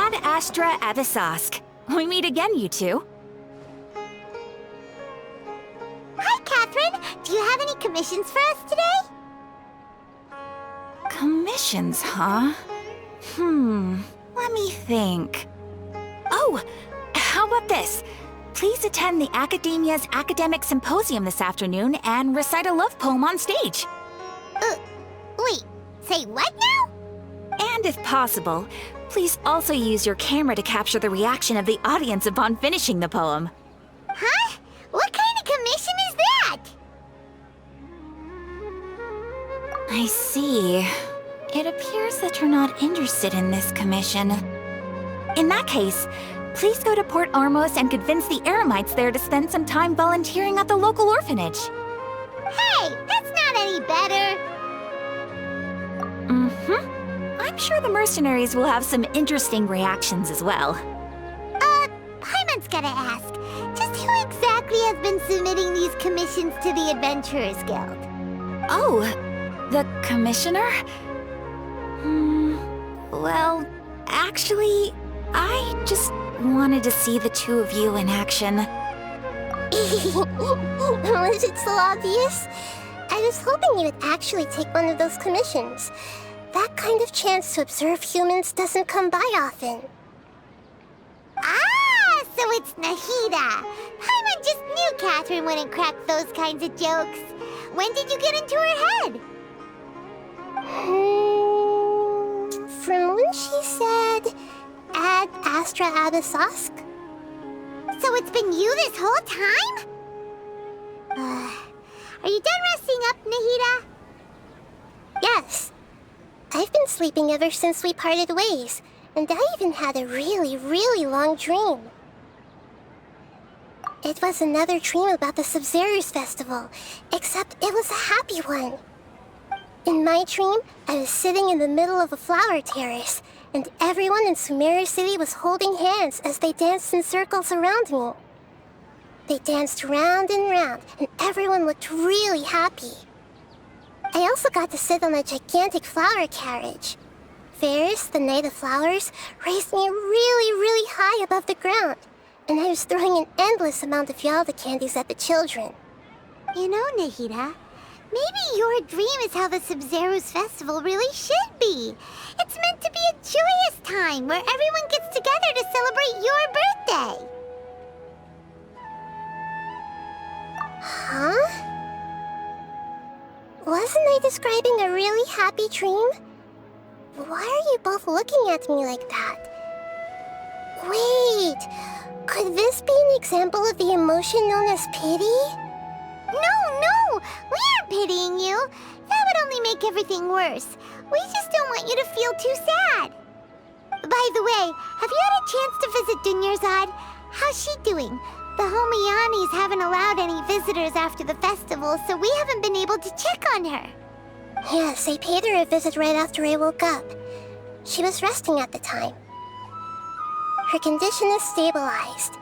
Ad Astra Abyssosque. We meet again, you two. Hi, Catherine! Do you have any commissions for us today? Commissions, huh? Let me think. Oh, how about this? Please attend the Academia's Academic Symposium this afternoon and recite a love poem on stage. Wait, say what now? And if possible, please also use your camera to capture the reaction of the audience upon finishing the poem. Huh? What kind of commission is that? I see. It appears that you're not interested in this commission. In that case, please go to Port Armos and convince the Eremites there to spend some time volunteering at the local orphanage. Hey, that's not any better. I'm sure the mercenaries will have some interesting reactions as well. Paimon's gotta ask, just who exactly has been submitting these commissions to the Adventurers Guild? Oh, the commissioner? Well, actually, I just wanted to see the two of you in action. Was it so obvious? I was hoping you would actually take one of those commissions. That kind of chance to observe humans doesn't come by often. Ah, so it's Nahida. Paimon just knew Catherine wouldn't crack those kinds of jokes. When did you get into her head? From when she said, Ad Astra Abyssosque? So it's been you this whole time? Are you done resting up, Nahida? Yes. I've been sleeping ever since we parted ways, and I even had a really long dream. It was another dream about the Sabzeruz festival, except it was a happy one. In my dream, I was sitting in the middle of a flower terrace, and everyone in Sumeru City was holding hands as they danced in circles around me. They danced round and round, and everyone looked really happy. I also got to sit on a gigantic flower carriage. Ferris, the Knight of Flowers, raised me really high above the ground, and I was throwing an endless amount of Yalda candies at the children. You know, Nahida, maybe your dream is how the Sabzeruz festival really should be. It's meant to be a joyous time where everyone gets together to celebrate your birthday. Huh? Wasn't I describing a really happy dream? Why are you both looking at me like that? Wait, could this be an example of the emotion known as pity? No, we aren't pitying you. That would only make everything worse. We just don't want you to feel too sad. By the way, have you had a chance to visit Dunyarzad? How's she doing? The Homianis haven't allowed any visitors after the festival, so we haven't been able to check on her. Yes, I paid her a visit right after I woke up. She was resting at the time. Her condition is stabilized.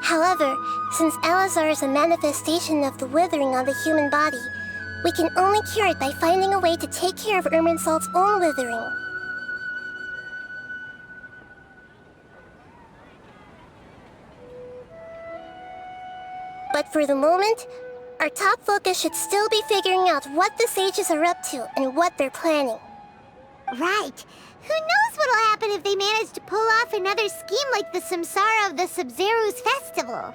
However, since Elazar is a manifestation of the withering on the human body, we can only cure it by finding a way to take care of Irminsul's own withering. But for the moment, our top focus should still be figuring out what the sages are up to and what they're planning. Right. Who knows what'll happen if they manage to pull off another scheme like the Samsara of the Sabzeruz festival.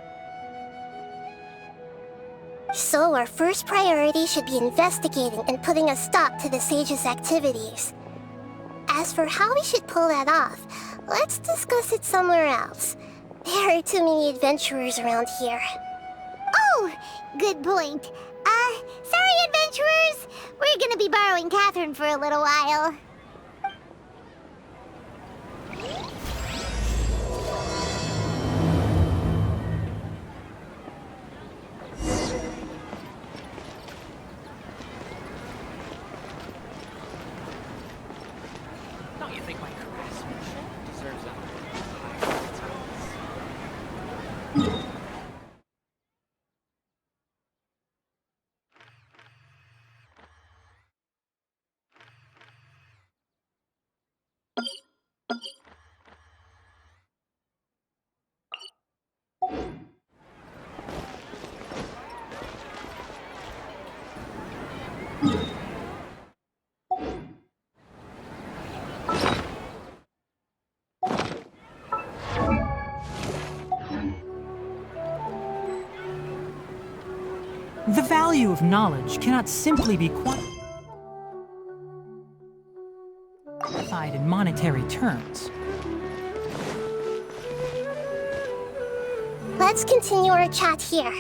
So our first priority should be investigating and putting a stop to the sages' activities. As for how we should pull that off, let's discuss it somewhere else. There are too many adventurers around here. Oh, good point. Sorry, adventurers. We're gonna be borrowing Catherine for a little while. Don't you think my craftsmanship deserves a The value of knowledge cannot simply be quantified in monetary terms. Let's continue our chat here.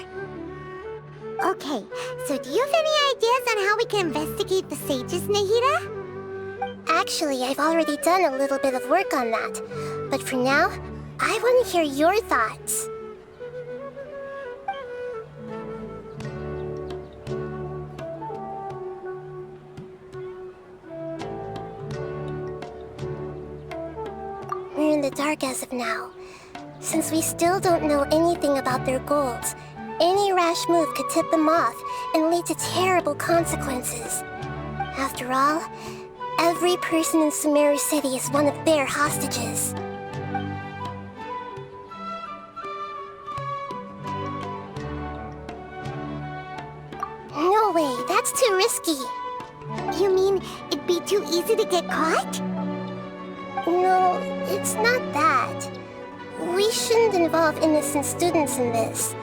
Okay, so do you have any ideas on how we can investigate the sages, Nahida? Actually, I've already done a little bit of work on that. But for now, I want to hear your thoughts. We're in the dark as of now. Since we still don't know anything about their goals, any rash move could tip them off and lead to terrible consequences. After all, every person in Sumeru City is one of their hostages. No way, that's too risky. You mean it'd be too easy to get caught? No, it's not that. We shouldn't involve innocent students in this.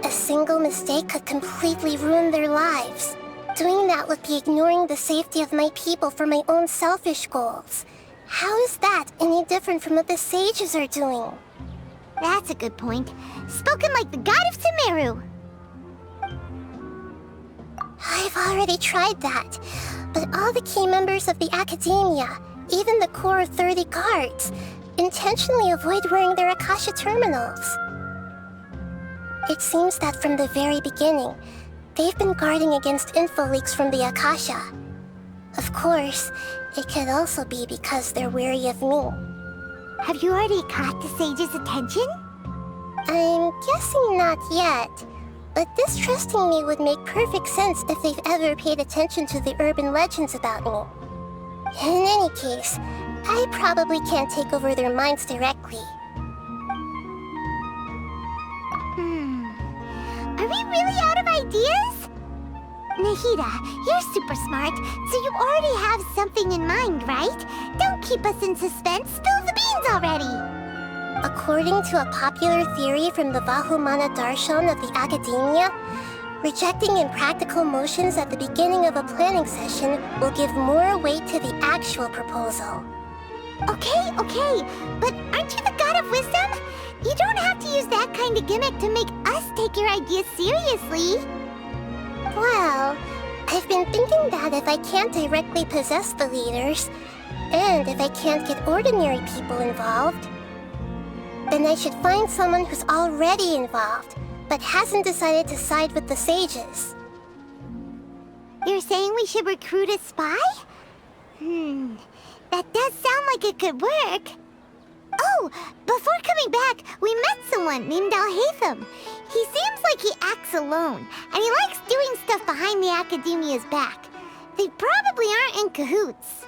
A single mistake could completely ruin their lives. Doing that would be ignoring the safety of my people for my own selfish goals. How is that any different from what the sages are doing? That's a good point. Spoken like the god of Sumeru. I've already tried that, but all the key members of the academia, even the core 30 guards, intentionally avoid wearing their Akasha terminals. It seems that from the very beginning, they've been guarding against info leaks from the Akasha. Of course, it could also be because they're wary of me. Have you already caught the sage's attention? I'm guessing not yet, but distrusting me would make perfect sense if they've ever paid attention to the urban legends about me. In any case, I probably can't take over their minds directly. Are we really out of ideas? Nahida, you're super smart, so you already have something in mind, right? Don't keep us in suspense. Spill the beans already! According to a popular theory from the Vahumana Darshan of the Academia, rejecting impractical motions at the beginning of a planning session will give more weight to the actual proposal. Okay, but aren't you the god of wisdom? You don't have to use that kind of gimmick to make us take your ideas seriously. Well, I've been thinking that if I can't directly possess the leaders, and if I can't get ordinary people involved, then I should find someone who's already involved, but hasn't decided to side with the sages. You're saying we should recruit a spy? That does sound like it could work. Oh, before coming back, we met someone named Al-Haytham. He seems like he acts alone, and he likes doing stuff behind the Academia's back. They probably aren't in cahoots.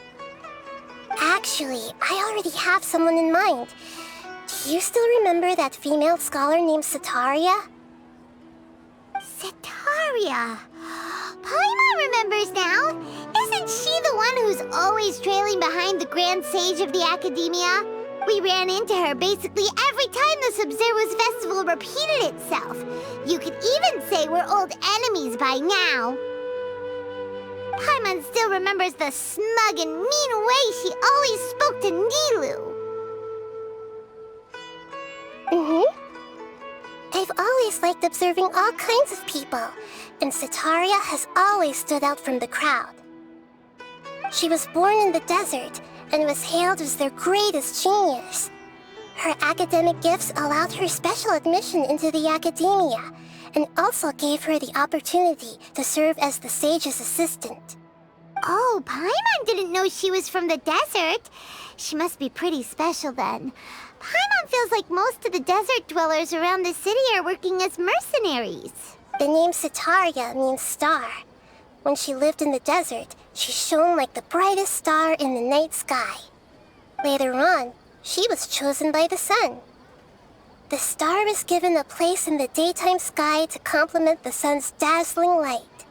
Actually, I already have someone in mind. Do you still remember that female scholar named Setaria? Setaria. Paimon remembers now. Isn't she the one who's always trailing behind the Grand Sage of the Academia? We ran into her basically every time the Sabzeruz festival repeated itself. You could even say we're old enemies by now. Paimon still remembers the smug and mean way she always spoke to Nilou. I've always liked observing all kinds of people, and Setaria has always stood out from the crowd. She was born in the desert and was hailed as their greatest genius. Her academic gifts allowed her special admission into the academia, and also gave her the opportunity to serve as the sage's assistant. Oh, Paimon didn't know she was from the desert. She must be pretty special then. Paimon feels like most of the desert dwellers around the city are working as mercenaries. The name Setaria means star. When she lived in the desert, she shone like the brightest star in the night sky. Later on, she was chosen by the sun. The star was given a place in the daytime sky to complement the sun's dazzling light.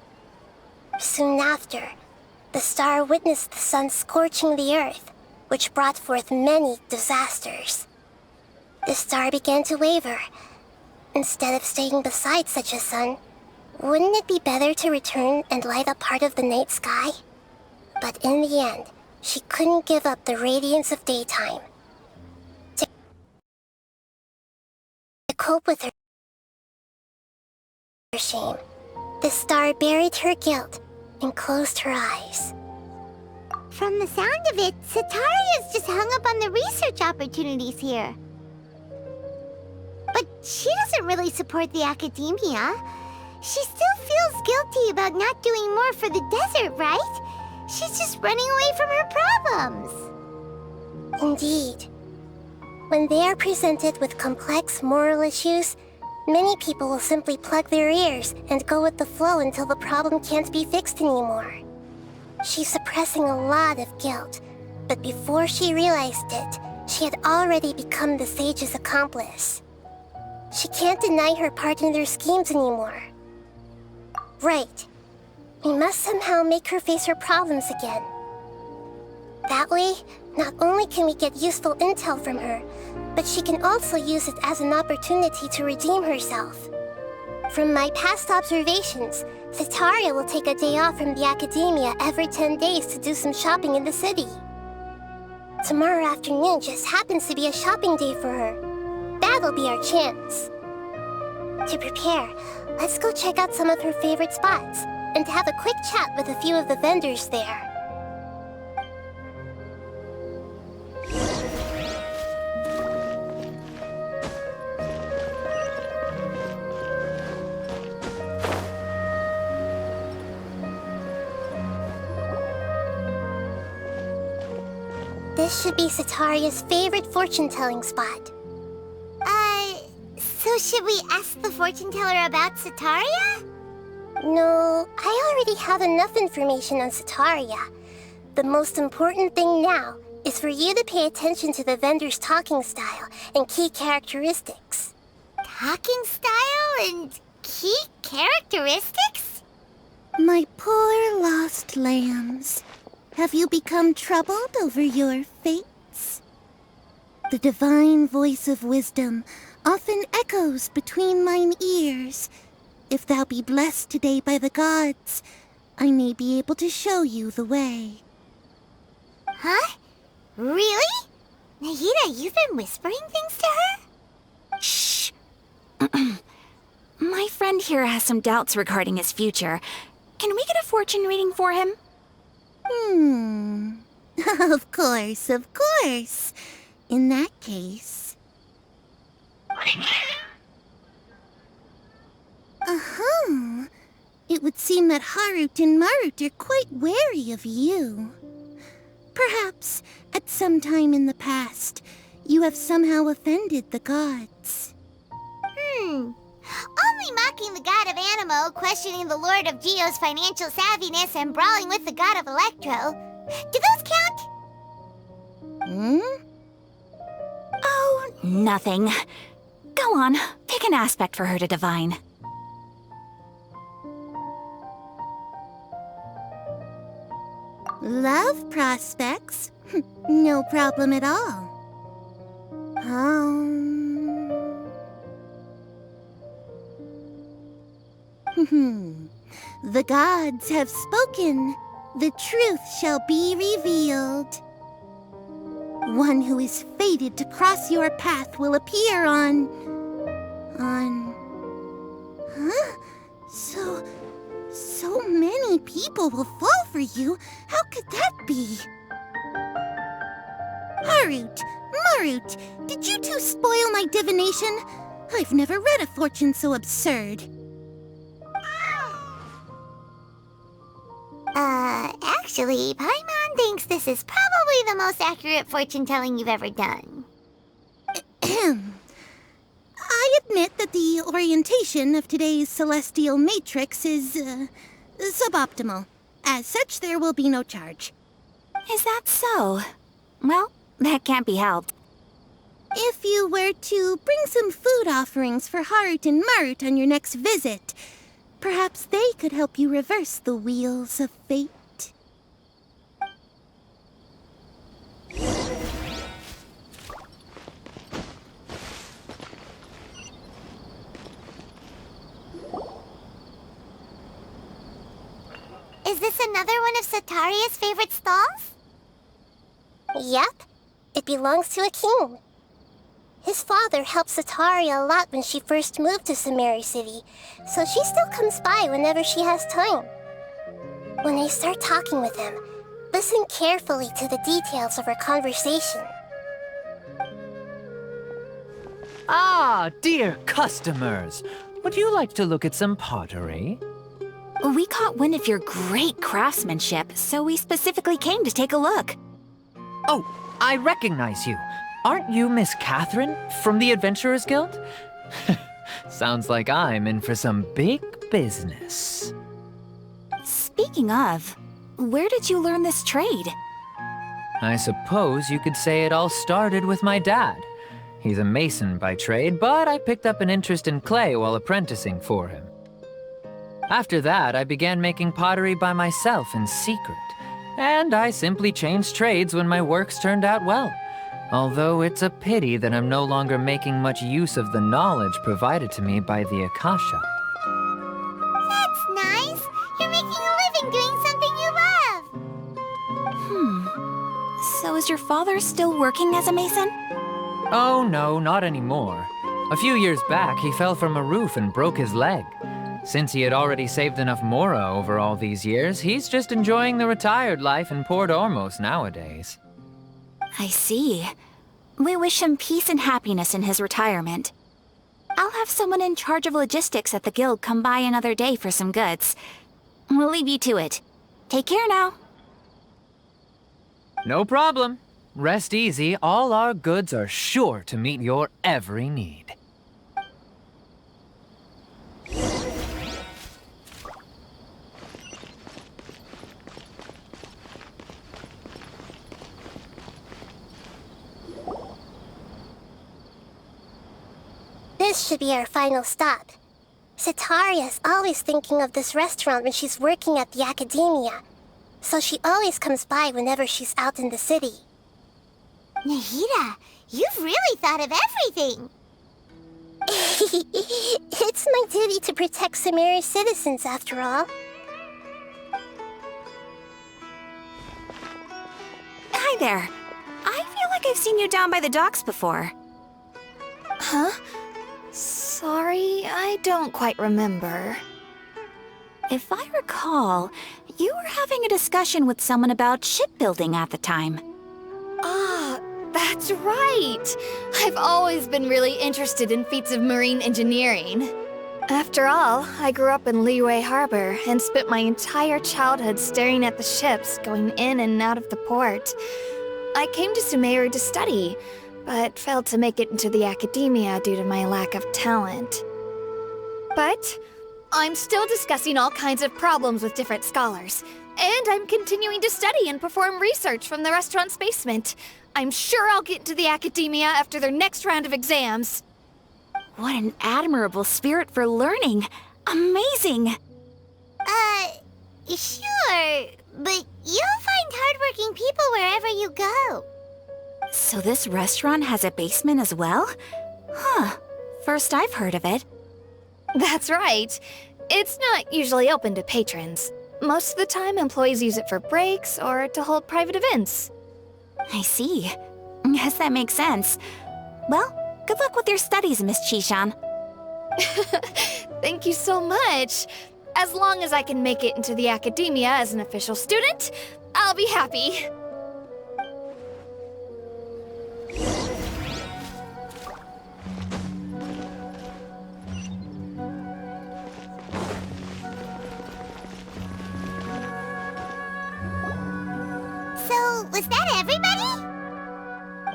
Soon after, the star witnessed the sun scorching the earth, which brought forth many disasters. The star began to waver. Instead of staying beside such a sun, Wouldn't it be better to return and light up part of the night sky? But in the end, she couldn't give up the radiance of daytime. To cope with her shame, the star buried her guilt and closed her eyes. From the sound of it, Sataria's just hung up on the research opportunities here. But she doesn't really support the academia. She still feels guilty about not doing more for the desert, right? She's just running away from her problems. Indeed. When they are presented with complex moral issues, many people will simply plug their ears and go with the flow until the problem can't be fixed anymore. She's suppressing a lot of guilt, but before she realized it, she had already become the sage's accomplice. She can't deny her part in their schemes anymore. Right. We must somehow make her face her problems again. That way, not only can we get useful intel from her, but she can also use it as an opportunity to redeem herself. From my past observations, Sataria will take a day off from the academia every 10 days to do some shopping in the city. Tomorrow afternoon just happens to be a shopping day for her. That'll be our chance. To prepare, let's go check out some of her favorite spots and have a quick chat with a few of the vendors there. This should be Sataria's favorite fortune-telling spot. So should we ask the fortune teller about Sataria? No, I already have enough information on Sataria. The most important thing now is for you to pay attention to the vendor's talking style and key characteristics. Talking style and key characteristics? My poor lost lambs, have you become troubled over your fates? The divine voice of wisdom often echoes between mine ears. If thou be blessed today by the gods, I may be able to show you the way. Huh? Really? Nahida, you've been whispering things to her? Shh. My friend here has some doubts regarding his future. Can we get a fortune reading for him? Of course, of course. In that case... It would seem that Harut and Marut are quite wary of you. Perhaps, at some time in the past, you have somehow offended the gods. Only mocking the god of Animo, questioning the lord of Geo's financial savviness, and brawling with the god of Electro. Do those count? Oh, nothing. Go on, pick an aspect for her to divine. Love prospects? No problem at all. The gods have spoken. The truth shall be revealed. One who is fated to cross your path will appear on... Huh? So many people will fall for you. How could that be? Harut, Marut, did you two spoil my divination? I've never read a fortune so absurd. Actually, Paimon thinks this is probably the most accurate fortune-telling you've ever done. I admit that the orientation of today's celestial matrix is, suboptimal. As such, there will be no charge. Is that so? Well, that can't be helped. If you were to bring some food offerings for Harut and Marut on your next visit, perhaps they could help you reverse the wheels of fate. Is this another one of Sataria's favorite stalls? Yep. It belongs to a king. His father helped Sataria a lot when she first moved to Sumeru City, so she still comes by whenever she has time. When I start talking with him, listen carefully to the details of our conversation. Ah, dear customers! Would you like to look at some pottery? We caught wind of your great craftsmanship, so we specifically came to take a look. Oh, I recognize you. Aren't you Miss Catherine from the Adventurers Guild? Sounds like I'm in for some big business. Speaking of, where did you learn this trade? I suppose you could say it all started with my dad. He's a mason by trade, but I picked up an interest in clay while apprenticing for him. After that, I began making pottery by myself in secret, and I simply changed trades when my works turned out well. Although it's a pity that I'm no longer making much use of the knowledge provided to me by the Akasha. That's nice. You're making a living doing something you love. So is your father still working as a mason? Oh no, not anymore. A few years back, he fell from a roof and broke his leg. Since he had already saved enough mora over all these years, he's just enjoying the retired life in Port Ormos nowadays. I see. We wish him peace and happiness in his retirement. I'll have someone in charge of logistics at the guild come by another day for some goods. We'll leave you to it. Take care now. No problem. Rest easy, all our goods are sure to meet your every need. This should be our final stop. Sataria's always thinking of this restaurant when she's working at the academia, so she always comes by whenever she's out in the city. Nahida, you've really thought of everything. It's my duty to protect Sumeru's citizens, after all. Hi there. I feel like I've seen you down by the docks before. Huh? Sorry, I don't quite remember. If I recall, you were having a discussion with someone about shipbuilding at the time. Ah, that's right! I've always been really interested in feats of marine engineering. After all, I grew up in Liyue Harbor and spent my entire childhood staring at the ships going in and out of the port. I came to Sumeru to study, but failed to make it into the academia due to my lack of talent. But I'm still discussing all kinds of problems with different scholars, and I'm continuing to study and perform research from the restaurant's basement. I'm sure I'll get into the academia after their next round of exams. What an admirable spirit for learning. Amazing! Sure, but you'll find hardworking people wherever you go. So this restaurant has a basement as well? Huh. First I've heard of it. That's right. It's not usually open to patrons. Most of the time, employees use it for breaks or to hold private events. I see. Guess that makes sense. Well, good luck with your studies, Miss Chishan. Thank you so much. As long as I can make it into the academia as an official student, I'll be happy. So, was that everybody?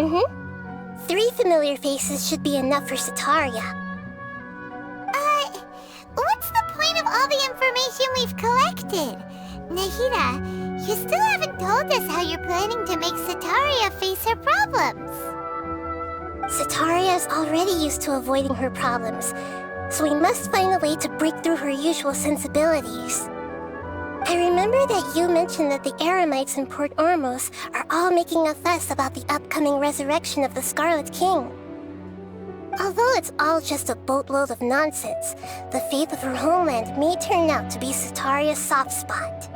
Mm-hmm. 3 familiar faces should be enough for Sataria. What's the point of all the information we've collected? Nahida, you still haven't told us how you're planning to make Sataria face her problems. Sataria is already used to avoiding her problems, so we must find a way to break through her usual sensibilities. I remember that you mentioned that the Eremites in Port Ormos are all making a fuss about the upcoming resurrection of the Scarlet King. Although it's all just a boatload of nonsense, the faith of her homeland may turn out to be Sataria's soft spot.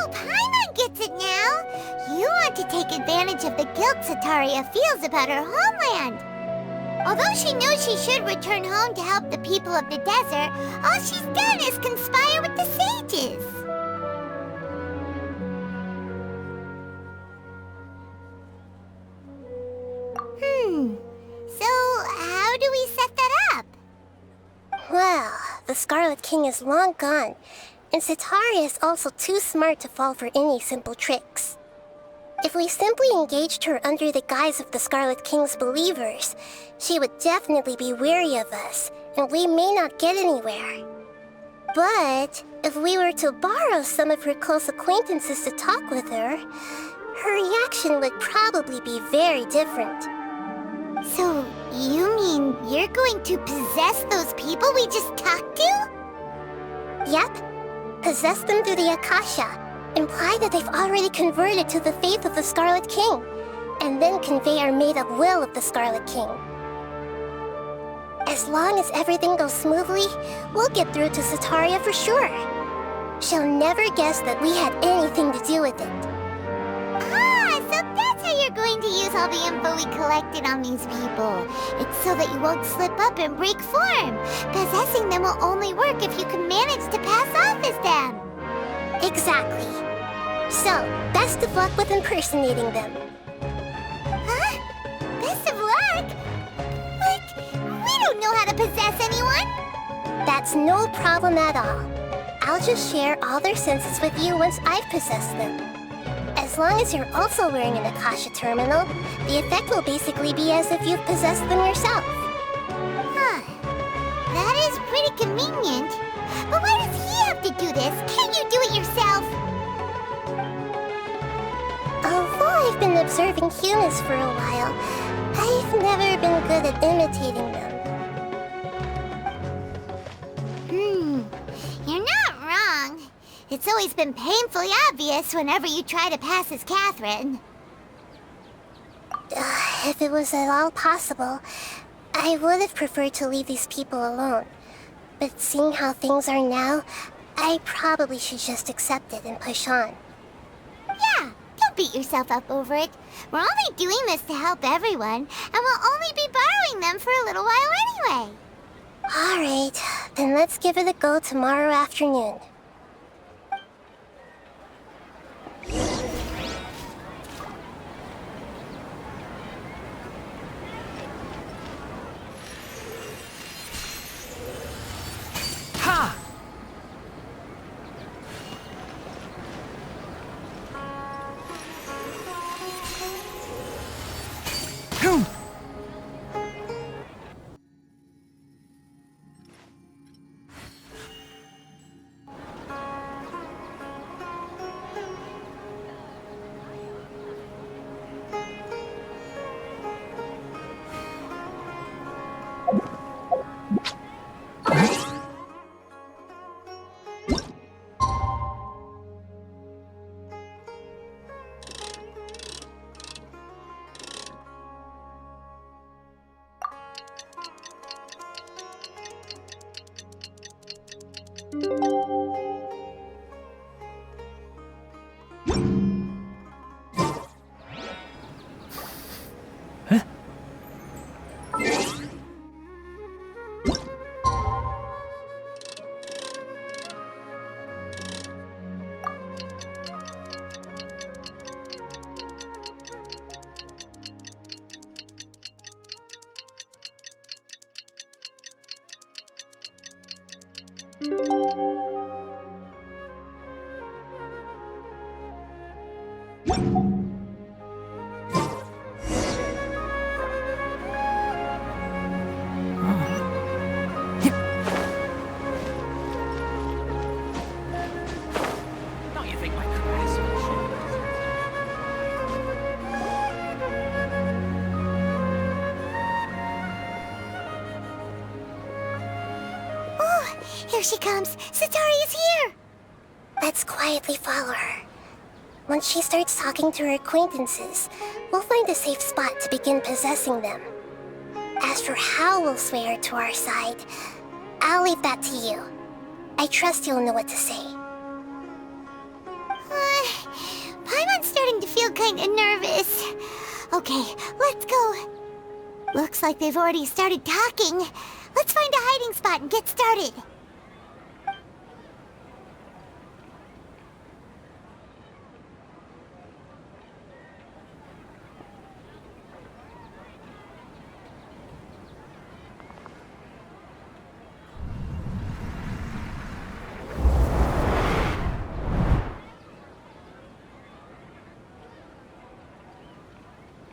Oh, Paimon gets it now! You want to take advantage of the guilt Sataria feels about her homeland. Although she knows she should return home to help the people of the desert, all she's done is conspire with the sages. So how do we set that up? Well, the Scarlet King is long gone, and Sataria is also too smart to fall for any simple tricks. If we simply engaged her under the guise of the Scarlet King's believers, she would definitely be wary of us, and we may not get anywhere. But if we were to borrow some of her close acquaintances to talk with her, her reaction would probably be very different. So, you mean you're going to possess those people we just talked to? Yep. Possess them through the Akasha. Imply that they've already converted to the faith of the Scarlet King, and then convey our made-up will of the Scarlet King. As long as everything goes smoothly, we'll get through to Sataria for sure. She'll never guess that we had anything to do with it. Ah, so that's how you're going to use all the info we collected on these people. It's so that you won't slip up and break form. Possessing them will only work if you can manage to pass off as them. Exactly. So, best of luck with impersonating them. Huh? Best of luck? But we don't know how to possess anyone. That's no problem at all. I'll just share all their senses with you once I've possessed them. As long as you're also wearing an Akasha terminal, the effect will basically be as if you've possessed them yourself. Huh. That is pretty convenient. But why does he have to do this? Can't you do it yourself? Although I've been observing humans for a while, I've never been good at imitating them. You're not wrong. It's always been painfully obvious whenever you try to pass as Catherine. If it was at all possible, I would have preferred to leave these people alone. But seeing how things are now, I probably should just accept it and push on. Yeah, don't beat yourself up over it. We're only doing this to help everyone, and we'll only be borrowing them for a little while anyway. Alright, then let's give it a go tomorrow afternoon. Ha! Boom! Don't you think my craftsmanship Oh, here she comes. Satari's here. Let's quietly follow her. Once she starts talking to her acquaintances, we'll find a safe spot to begin possessing them. As for how we'll sway her to our side, I'll leave that to you. I trust you'll know what to say. feel kinda nervous. Okay, let's go. Looks like they've already started talking. Let's find a hiding spot and get started.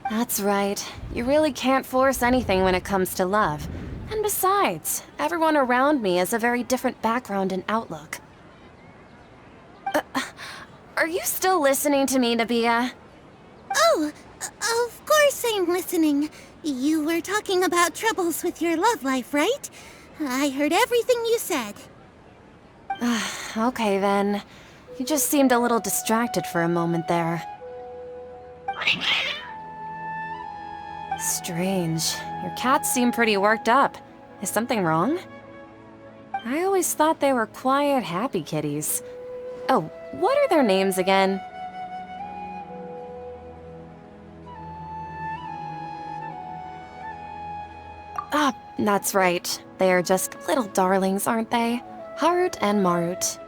That's right. You really can't force anything when it comes to love. And besides, everyone around me has a very different background and outlook. Are you still listening to me, Nahida? Oh, of course I'm listening. You were talking about troubles with your love life, right? I heard everything you said. Okay then. You just seemed a little distracted for a moment there. Strange. Your cats seem pretty worked up. Is something wrong? I always thought they were quiet, happy kitties. Oh, what are their names again? Ah, that's right. They are just little darlings, aren't they? Harut and Marut.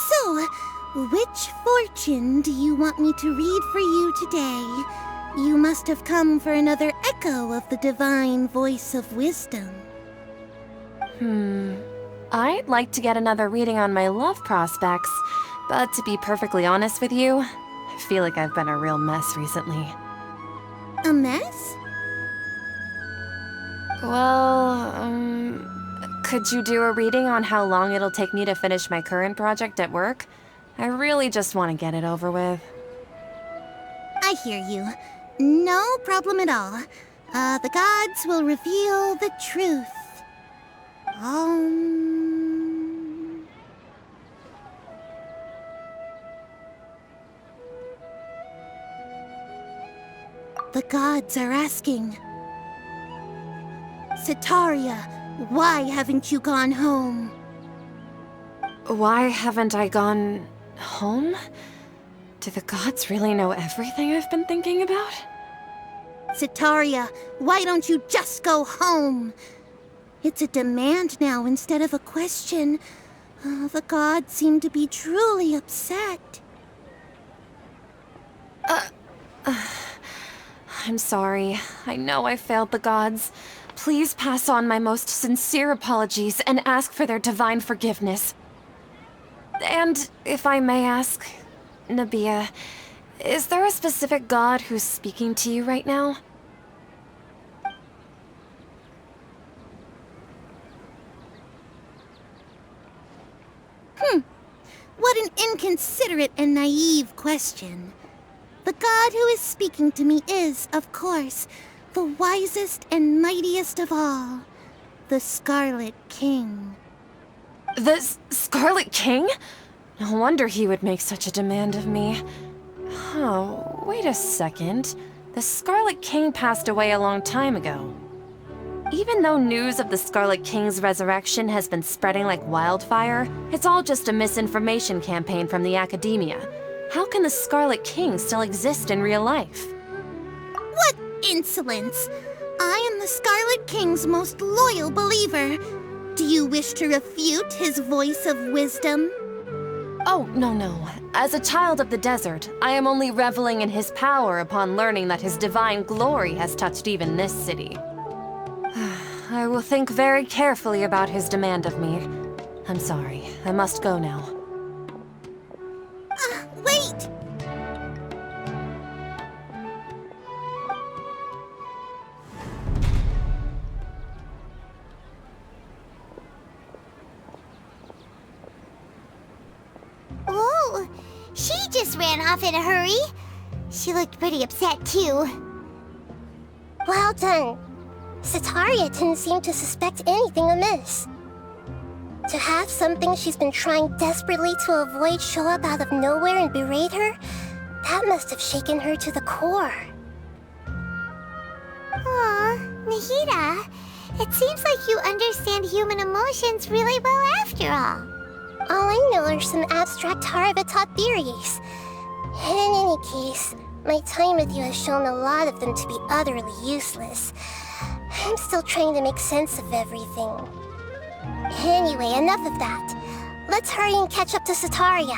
So, which fortune do you want me to read for you today? You must have come for another echo of the divine voice of wisdom. I'd like to get another reading on my love prospects, but to be perfectly honest with you, I feel like I've been a real mess recently. A mess? Well, could you do a reading on how long it'll take me to finish my current project at work? I really just want to get it over with. I hear you. No problem at all. The gods will reveal the truth. The gods are asking. Setaria, why haven't you gone home? Why haven't I gone home? Do the gods really know everything I've been thinking about? Setaria, why don't you just go home? It's a demand now instead of a question. The gods seem to be truly upset. I'm sorry. I know I failed the gods. Please pass on my most sincere apologies and ask for their divine forgiveness. And if I may ask, Nahida, is there a specific god who's speaking to you right now? What an inconsiderate and naive question. The god who is speaking to me is, of course, the wisest and mightiest of all, the Scarlet King. The Scarlet King? No wonder he would make such a demand of me. Oh, wait a second. The Scarlet King passed away a long time ago. Even though news of the Scarlet King's resurrection has been spreading like wildfire, it's all just a misinformation campaign from the academia. How can the Scarlet King still exist in real life? What insolence! I am the Scarlet King's most loyal believer. Do you wish to refute his voice of wisdom? Oh, no. As a child of the desert, I am only reveling in his power upon learning that his divine glory has touched even this city. I will think very carefully about his demand of me. I'm sorry. I must go now. Wait! Whoa! She just ran off in a hurry. She looked pretty upset, too. Well done. Setaria didn't seem to suspect anything amiss. To have something she's been trying desperately to avoid show up out of nowhere and berate her, that must have shaken her to the core. Aw, Nahida, it seems like you understand human emotions really well after all. All I know are some abstract Taravatot theories, In any case, my time with you has shown a lot of them to be utterly useless. I'm still trying to make sense of everything. Anyway, enough of that. Let's hurry and catch up to Sataria.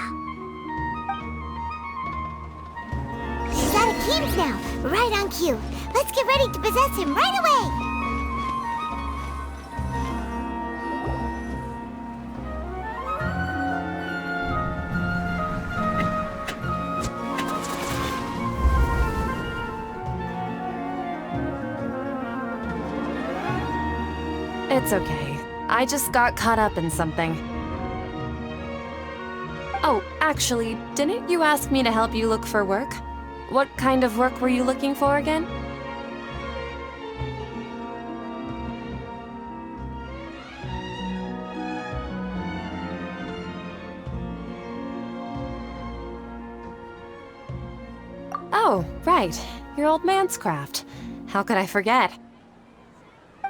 He's out of games now, right on cue. Let's get ready to possess him right away! It's okay. I just got caught up in something. Oh, actually, didn't you ask me to help you look for work? What kind of work were you looking for again? Oh, right. Your old man's craft. How could I forget?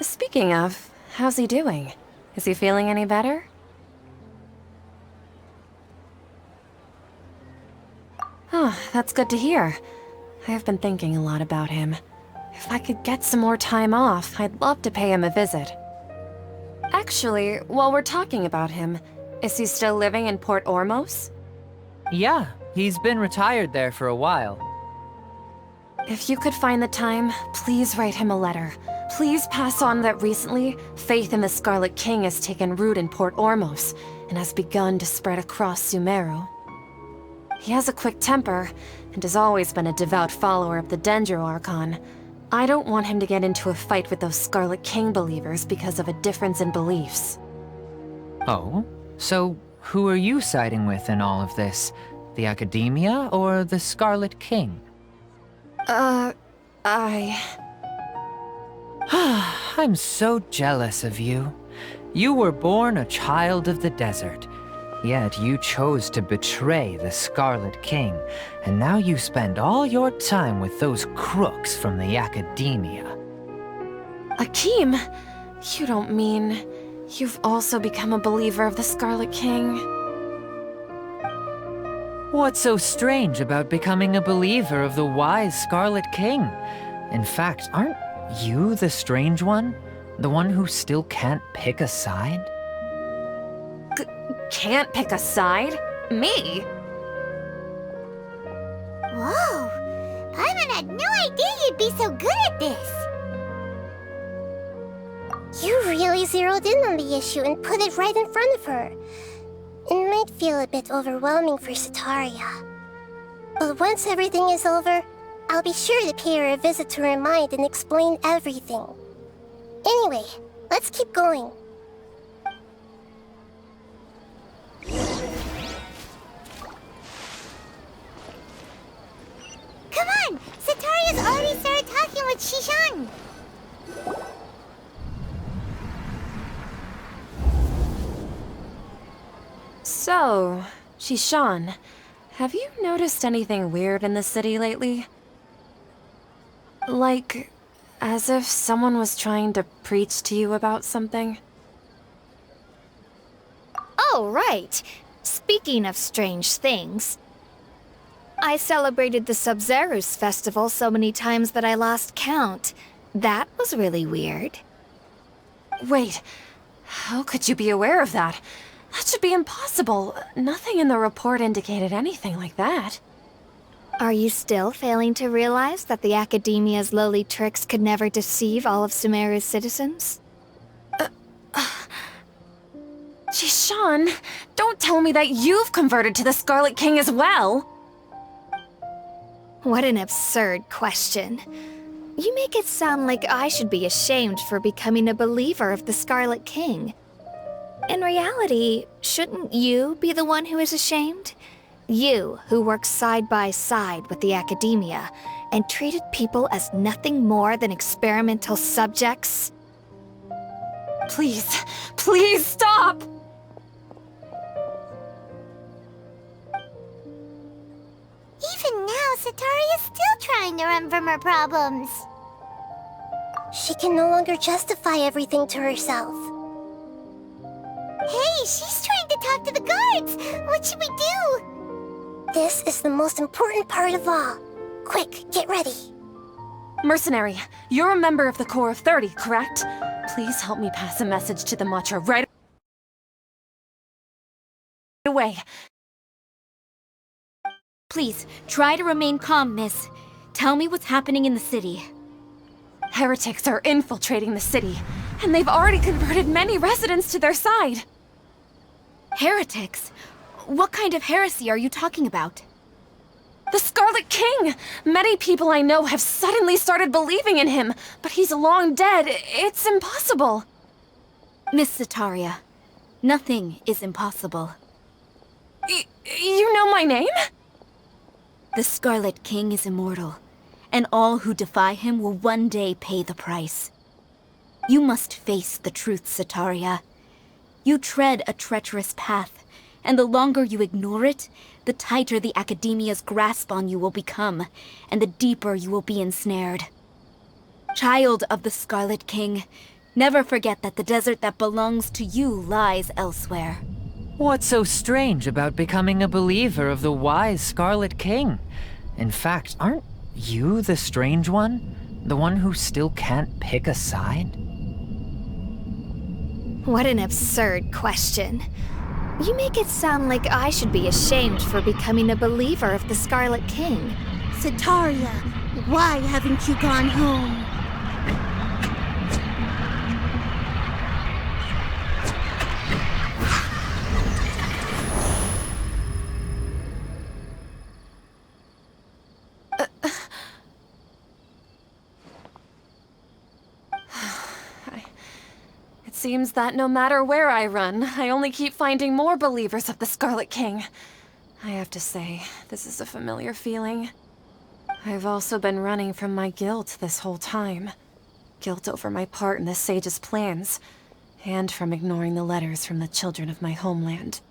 Speaking of, how's he doing? Is he feeling any better? Oh, that's good to hear. I have been thinking a lot about him. If I could get some more time off, I'd love to pay him a visit. Actually, while we're talking about him, is he still living in Port Ormos? Yeah, he's been retired there for a while. If you could find the time, please write him a letter. Please pass on that recently, faith in the Scarlet King has taken root in Port Ormos and has begun to spread across Sumeru. He has a quick temper and has always been a devout follower of the Dendro Archon. I don't want him to get into a fight with those Scarlet King believers because of a difference in beliefs. Oh? So, who are you siding with in all of this? The Academia or the Scarlet King? I'm so jealous of you. You were born a child of the desert, yet you chose to betray the Scarlet King, and now you spend all your time with those crooks from the Academia. Akeem, you don't mean you've also become a believer of the Scarlet King? What's so strange about becoming a believer of the wise Scarlet King? In fact, aren't you the strange one? The one who still can't pick a side? Can't pick a side? Me? Whoa! Paimon had no idea you'd be so good at this! You really zeroed in on the issue and put it right in front of her. It might feel a bit overwhelming for Sataria. But once everything is over, I'll be sure to pay her a visit to her mind and explain everything. Anyway, let's keep going. Come on! Sataria's already started talking with Shishan! So, Shishan, have you noticed anything weird in the city lately? Like, as if someone was trying to preach to you about something? Oh, right. Speaking of strange things, I celebrated the Sabzeruz festival so many times that I lost count. That was really weird. Wait, how could you be aware of that? That should be impossible. Nothing in the report indicated anything like that. Are you still failing to realize that the Academia's lowly tricks could never deceive all of Sumeru's citizens? Shishan, don't tell me that you've converted to the Scarlet King as well! What an absurd question. You make it sound like I should be ashamed for becoming a believer of the Scarlet King. In reality, shouldn't you be the one who is ashamed? You, who works side by side with the Academia and treated people as nothing more than experimental subjects? Please, please stop! Even now, Sataria's still trying to run from her problems. She can no longer justify everything to herself. Hey, she's trying to talk to the guards! What should we do? This is the most important part of all. Quick, get ready. Mercenary, you're a member of the Corps of 30, correct? Please help me pass a message to the Matcha right away. Please, try to remain calm, miss. Tell me what's happening in the city. Heretics are infiltrating the city, and they've already converted many residents to their side. Heretics? What kind of heresy are you talking about? The Scarlet King! Many people I know have suddenly started believing in him, but he's long dead. It's impossible. Miss Sataria, nothing is impossible. You know my name? The Scarlet King is immortal, and all who defy him will one day pay the price. You must face the truth, Sataria. You tread a treacherous path, and the longer you ignore it, the tighter the Academia's grasp on you will become, and the deeper you will be ensnared. Child of the Scarlet King, never forget that the desert that belongs to you lies elsewhere. What's so strange about becoming a believer of the wise Scarlet King? In fact, aren't you the strange one? The one who still can't pick a side? What an absurd question. You make it sound like I should be ashamed for becoming a believer of the Scarlet King. Sataria, why haven't you gone home? It seems that no matter where I run, I only keep finding more believers of the Scarlet King. I have to say, this is a familiar feeling. I've also been running from my guilt this whole time. Guilt over my part in the Sage's plans, and from ignoring the letters from the children of my homeland.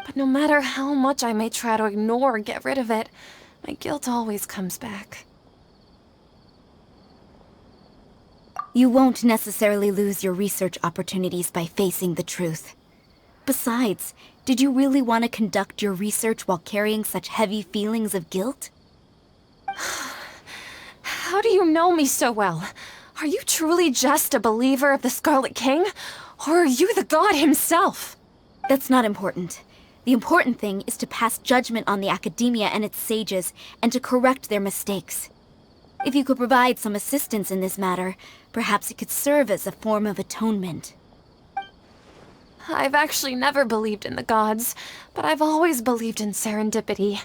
But no matter how much I may try to ignore or get rid of it, my guilt always comes back. You won't necessarily lose your research opportunities by facing the truth. Besides, did you really want to conduct your research while carrying such heavy feelings of guilt? How do you know me so well? Are you truly just a believer of the Scarlet King? Or are you the god himself? That's not important. The important thing is to pass judgment on the Academia and its sages, and to correct their mistakes. If you could provide some assistance in this matter, perhaps it could serve as a form of atonement. I've actually never believed in the gods, but I've always believed in serendipity.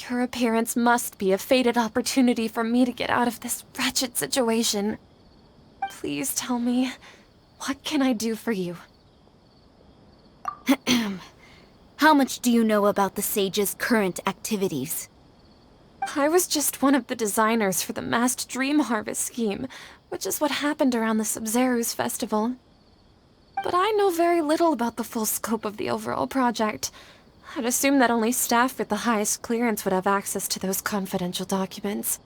Your appearance must be a fated opportunity for me to get out of this wretched situation. Please tell me, what can I do for you? How much do you know about the sage's current activities? I was just one of the designers for the masked dream harvest scheme, which is what happened around the Sabzeruz festival. But I know very little about the full scope of the overall project. I'd assume that only staff with the highest clearance would have access to those confidential documents.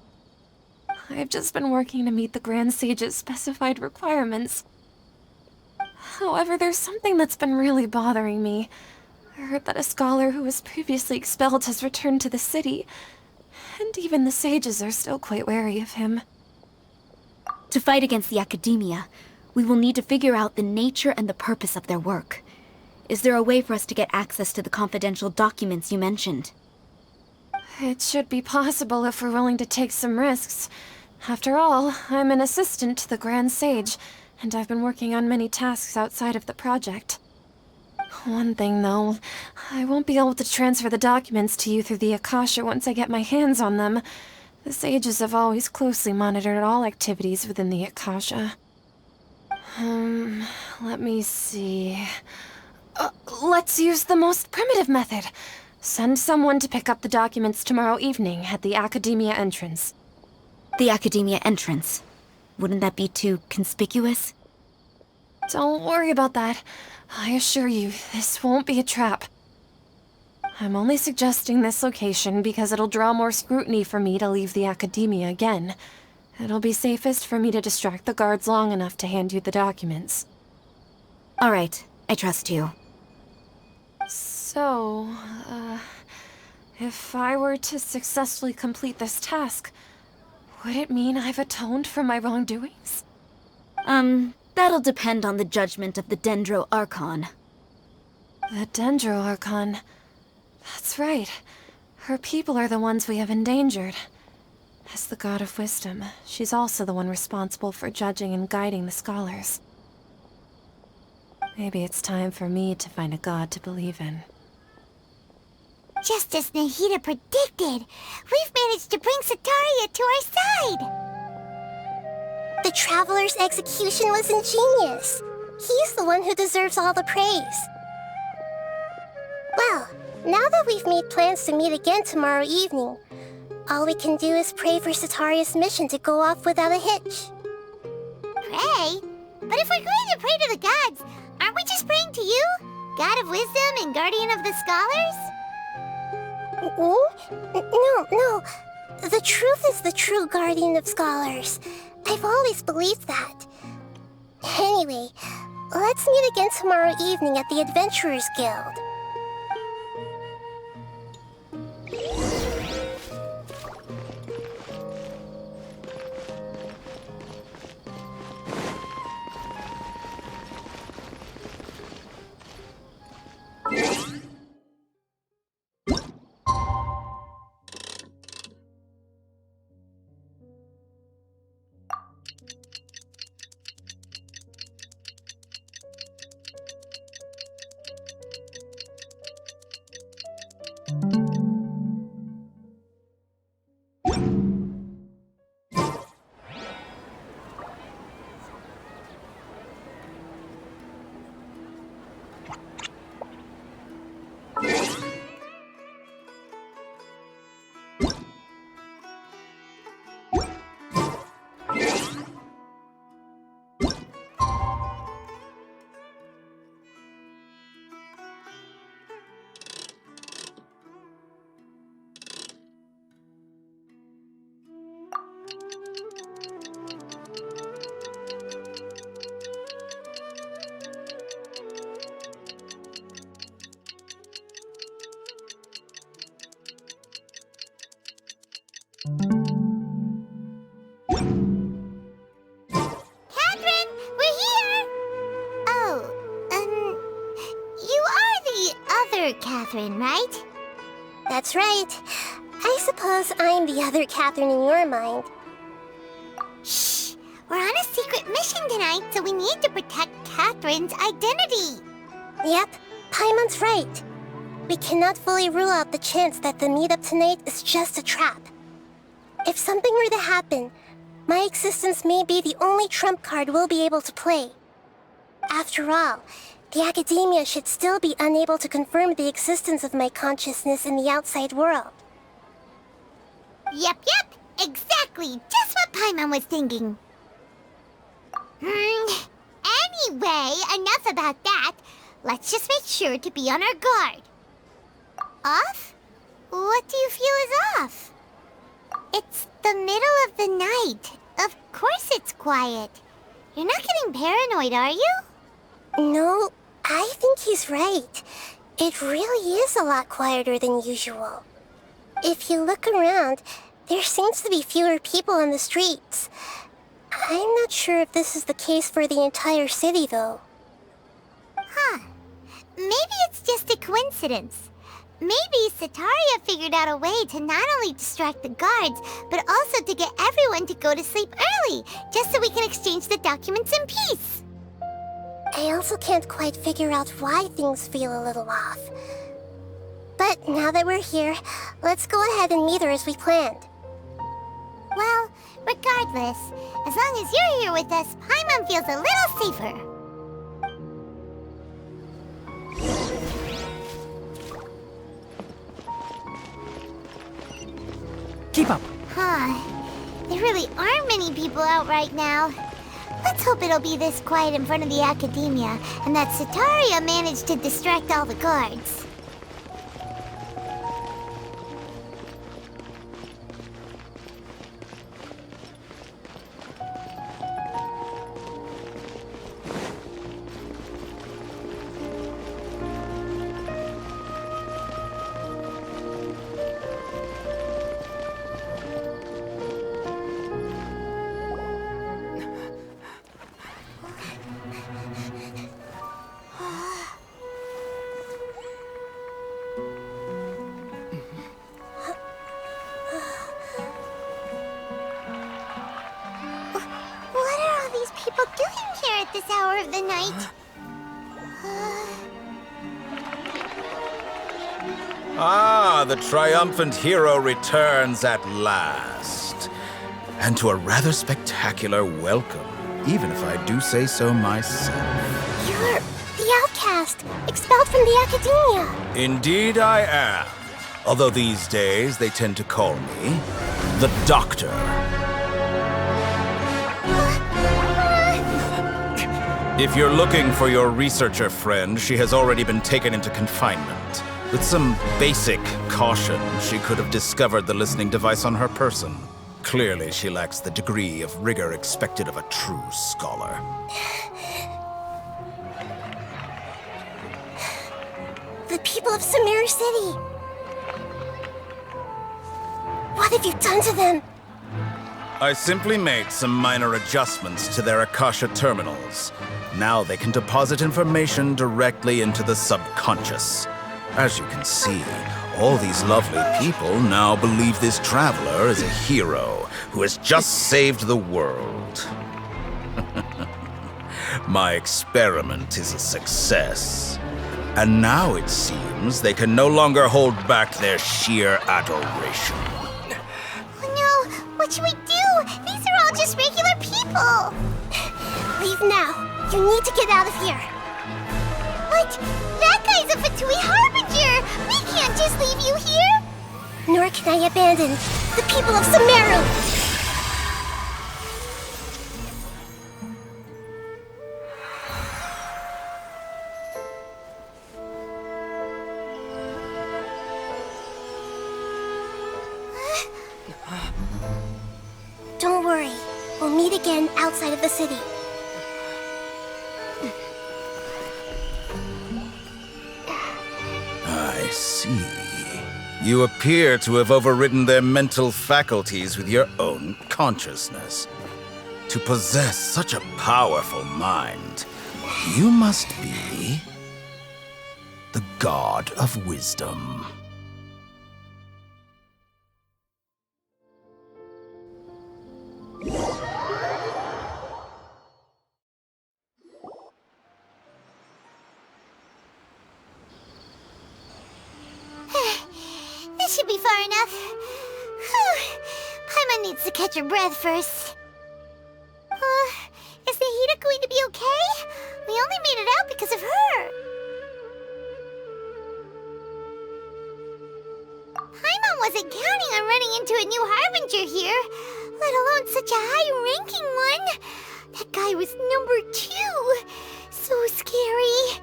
I've just been working to meet the Grand Sage's specified requirements. However, there's something that's been really bothering me. I heard that a scholar who was previously expelled has returned to the city, and even the sages are still quite wary of him. To fight against the Academia, we will need to figure out the nature and the purpose of their work. Is there a way for us to get access to the confidential documents you mentioned? It should be possible if we're willing to take some risks. After all, I'm an assistant to the Grand Sage, and I've been working on many tasks outside of the project. One thing, though, I won't be able to transfer the documents to you through the Akasha once I get my hands on them. The sages have always closely monitored all activities within the Akasha. Let me see... let's use the most primitive method. Send someone to pick up the documents tomorrow evening at the Academia entrance. The Academia entrance? Wouldn't that be too conspicuous? Don't worry about that. I assure you, this won't be a trap. I'm only suggesting this location because it'll draw more scrutiny for me to leave the Academia again. It'll be safest for me to distract the guards long enough to hand you the documents. All right, I trust you. So, If I were to successfully complete this task, would it mean I've atoned for my wrongdoings? That'll depend on the judgment of the Dendro Archon. The Dendro Archon. That's right. Her people are the ones we have endangered. As the God of Wisdom, she's also the one responsible for judging and guiding the scholars. Maybe it's time for me to find a god to believe in. Just as Nahida predicted, we've managed to bring Sataria to our side! The Traveler's execution was ingenious. He's the one who deserves all the praise. Well, now that we've made plans to meet again tomorrow evening, all we can do is pray for Sataria's mission to go off without a hitch. Pray? But if we're going to pray to the gods, aren't we just praying to you? God of Wisdom and Guardian of the Scholars? No. The truth is the true Guardian of Scholars. I've always believed that. Anyway, let's meet again tomorrow evening at the Adventurers Guild. Catherine, we're here! Oh, you are the other Catherine, right? That's right. I suppose I'm the other Catherine in your mind. Shh! We're on a secret mission tonight, so we need to protect Catherine's identity. Yep, Paimon's right. We cannot fully rule out the chance that the meetup tonight is just a trap. If something were to happen, my existence may be the only trump card we'll be able to play. After all, the Academia should still be unable to confirm the existence of my consciousness in the outside world. Yep, exactly. Just what Paimon was thinking. Anyway, enough about that. Let's just make sure to be on our guard. Off? What do you feel is off? It's the middle of the night. Of course it's quiet. You're not getting paranoid, are you? No, I think he's right. It really is a lot quieter than usual. If you look around, there seems to be fewer people on the streets. I'm not sure if this is the case for the entire city, though. Huh. Maybe it's just a coincidence. Maybe Sataria figured out a way to not only distract the guards, but also to get everyone to go to sleep early, just so we can exchange the documents in peace. I also can't quite figure out why things feel a little off. But now that we're here, let's go ahead and meet her as we planned. Well, regardless, as long as you're here with us, Paimon feels a little safer. Keep up! Huh. There really aren't many people out right now. Let's hope it'll be this quiet in front of the Academia, and that Sataria managed to distract all the guards. people doing here at this hour of the night? Ah, the triumphant hero returns at last. And to a rather spectacular welcome, even if I do say so myself. You're the outcast, expelled from the academia. Indeed I am. Although these days they tend to call me the Doctor. If you're looking for your researcher friend, she has already been taken into confinement. With some basic caution, she could have discovered the listening device on her person. Clearly, she lacks the degree of rigor expected of a true scholar. The people of Sumeru City. What have you done to them? I simply made some minor adjustments to their Akasha terminals. Now they can deposit information directly into the subconscious. As you can see, all these lovely people now believe this traveler is a hero who has just saved the world. My experiment is a success. And now it seems they can no longer hold back their sheer adoration. Oh no, what should we do? These are all just regular people. Leave now. You need to get out of here. What? That guy's a Fatui Harbinger! We can't just leave you here! Nor can I abandon the people of Sumeru! Don't worry. We'll meet again outside of the city. I see. You appear to have overridden their mental faculties with your own consciousness. To possess such a powerful mind, you must be the god of wisdom. This should be far enough. Whew. Paimon needs to catch her breath first. Is Nahida going to be okay? We only made it out because of her. Paimon wasn't counting on running into a new Harbinger here, let alone such a high-ranking one. That guy was number 2. So scary.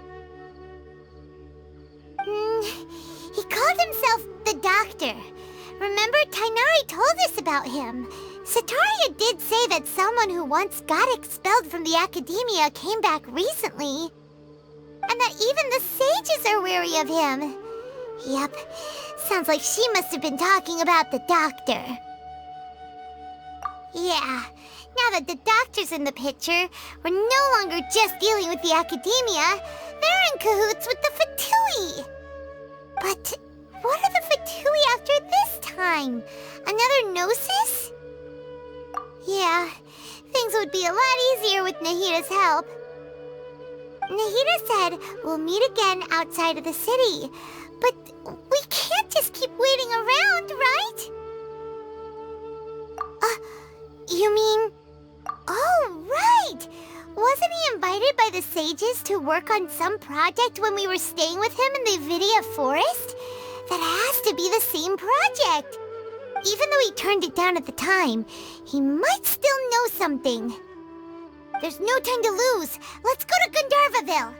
He called himself the Doctor. Remember, Tainari told us about him. Sataria did say that someone who once got expelled from the academia came back recently. And that even the sages are wary of him. Yep, sounds like she must have been talking about the Doctor. Yeah, now that the Doctor's in the picture, we're no longer just dealing with the academia. They're in cahoots with the Fatui. But what are the Fatui after this time? Another Gnosis? Yeah, things would be a lot easier with Nahida's help. Nahida said we'll meet again outside of the city. But we can't just keep waiting around, right? You mean... Oh, right! Wasn't he invited by the sages to work on some project when we were staying with him in the Vidia Forest? That has to be the same project. Even though he turned it down at the time, he might still know something. There's no time to lose. Let's go to Gandharvaville.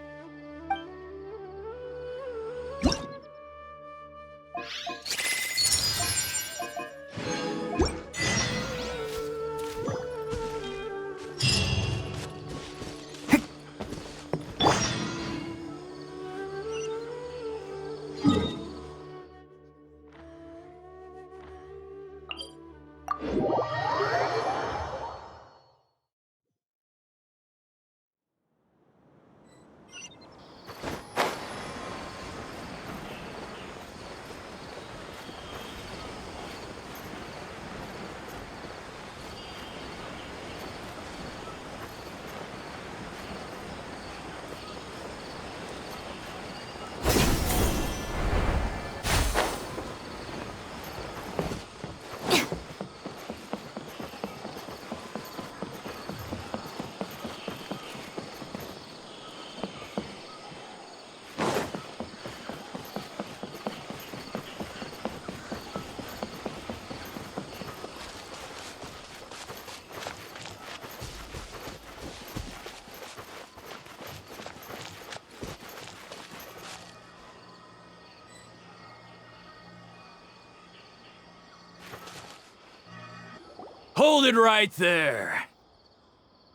Hold it right there.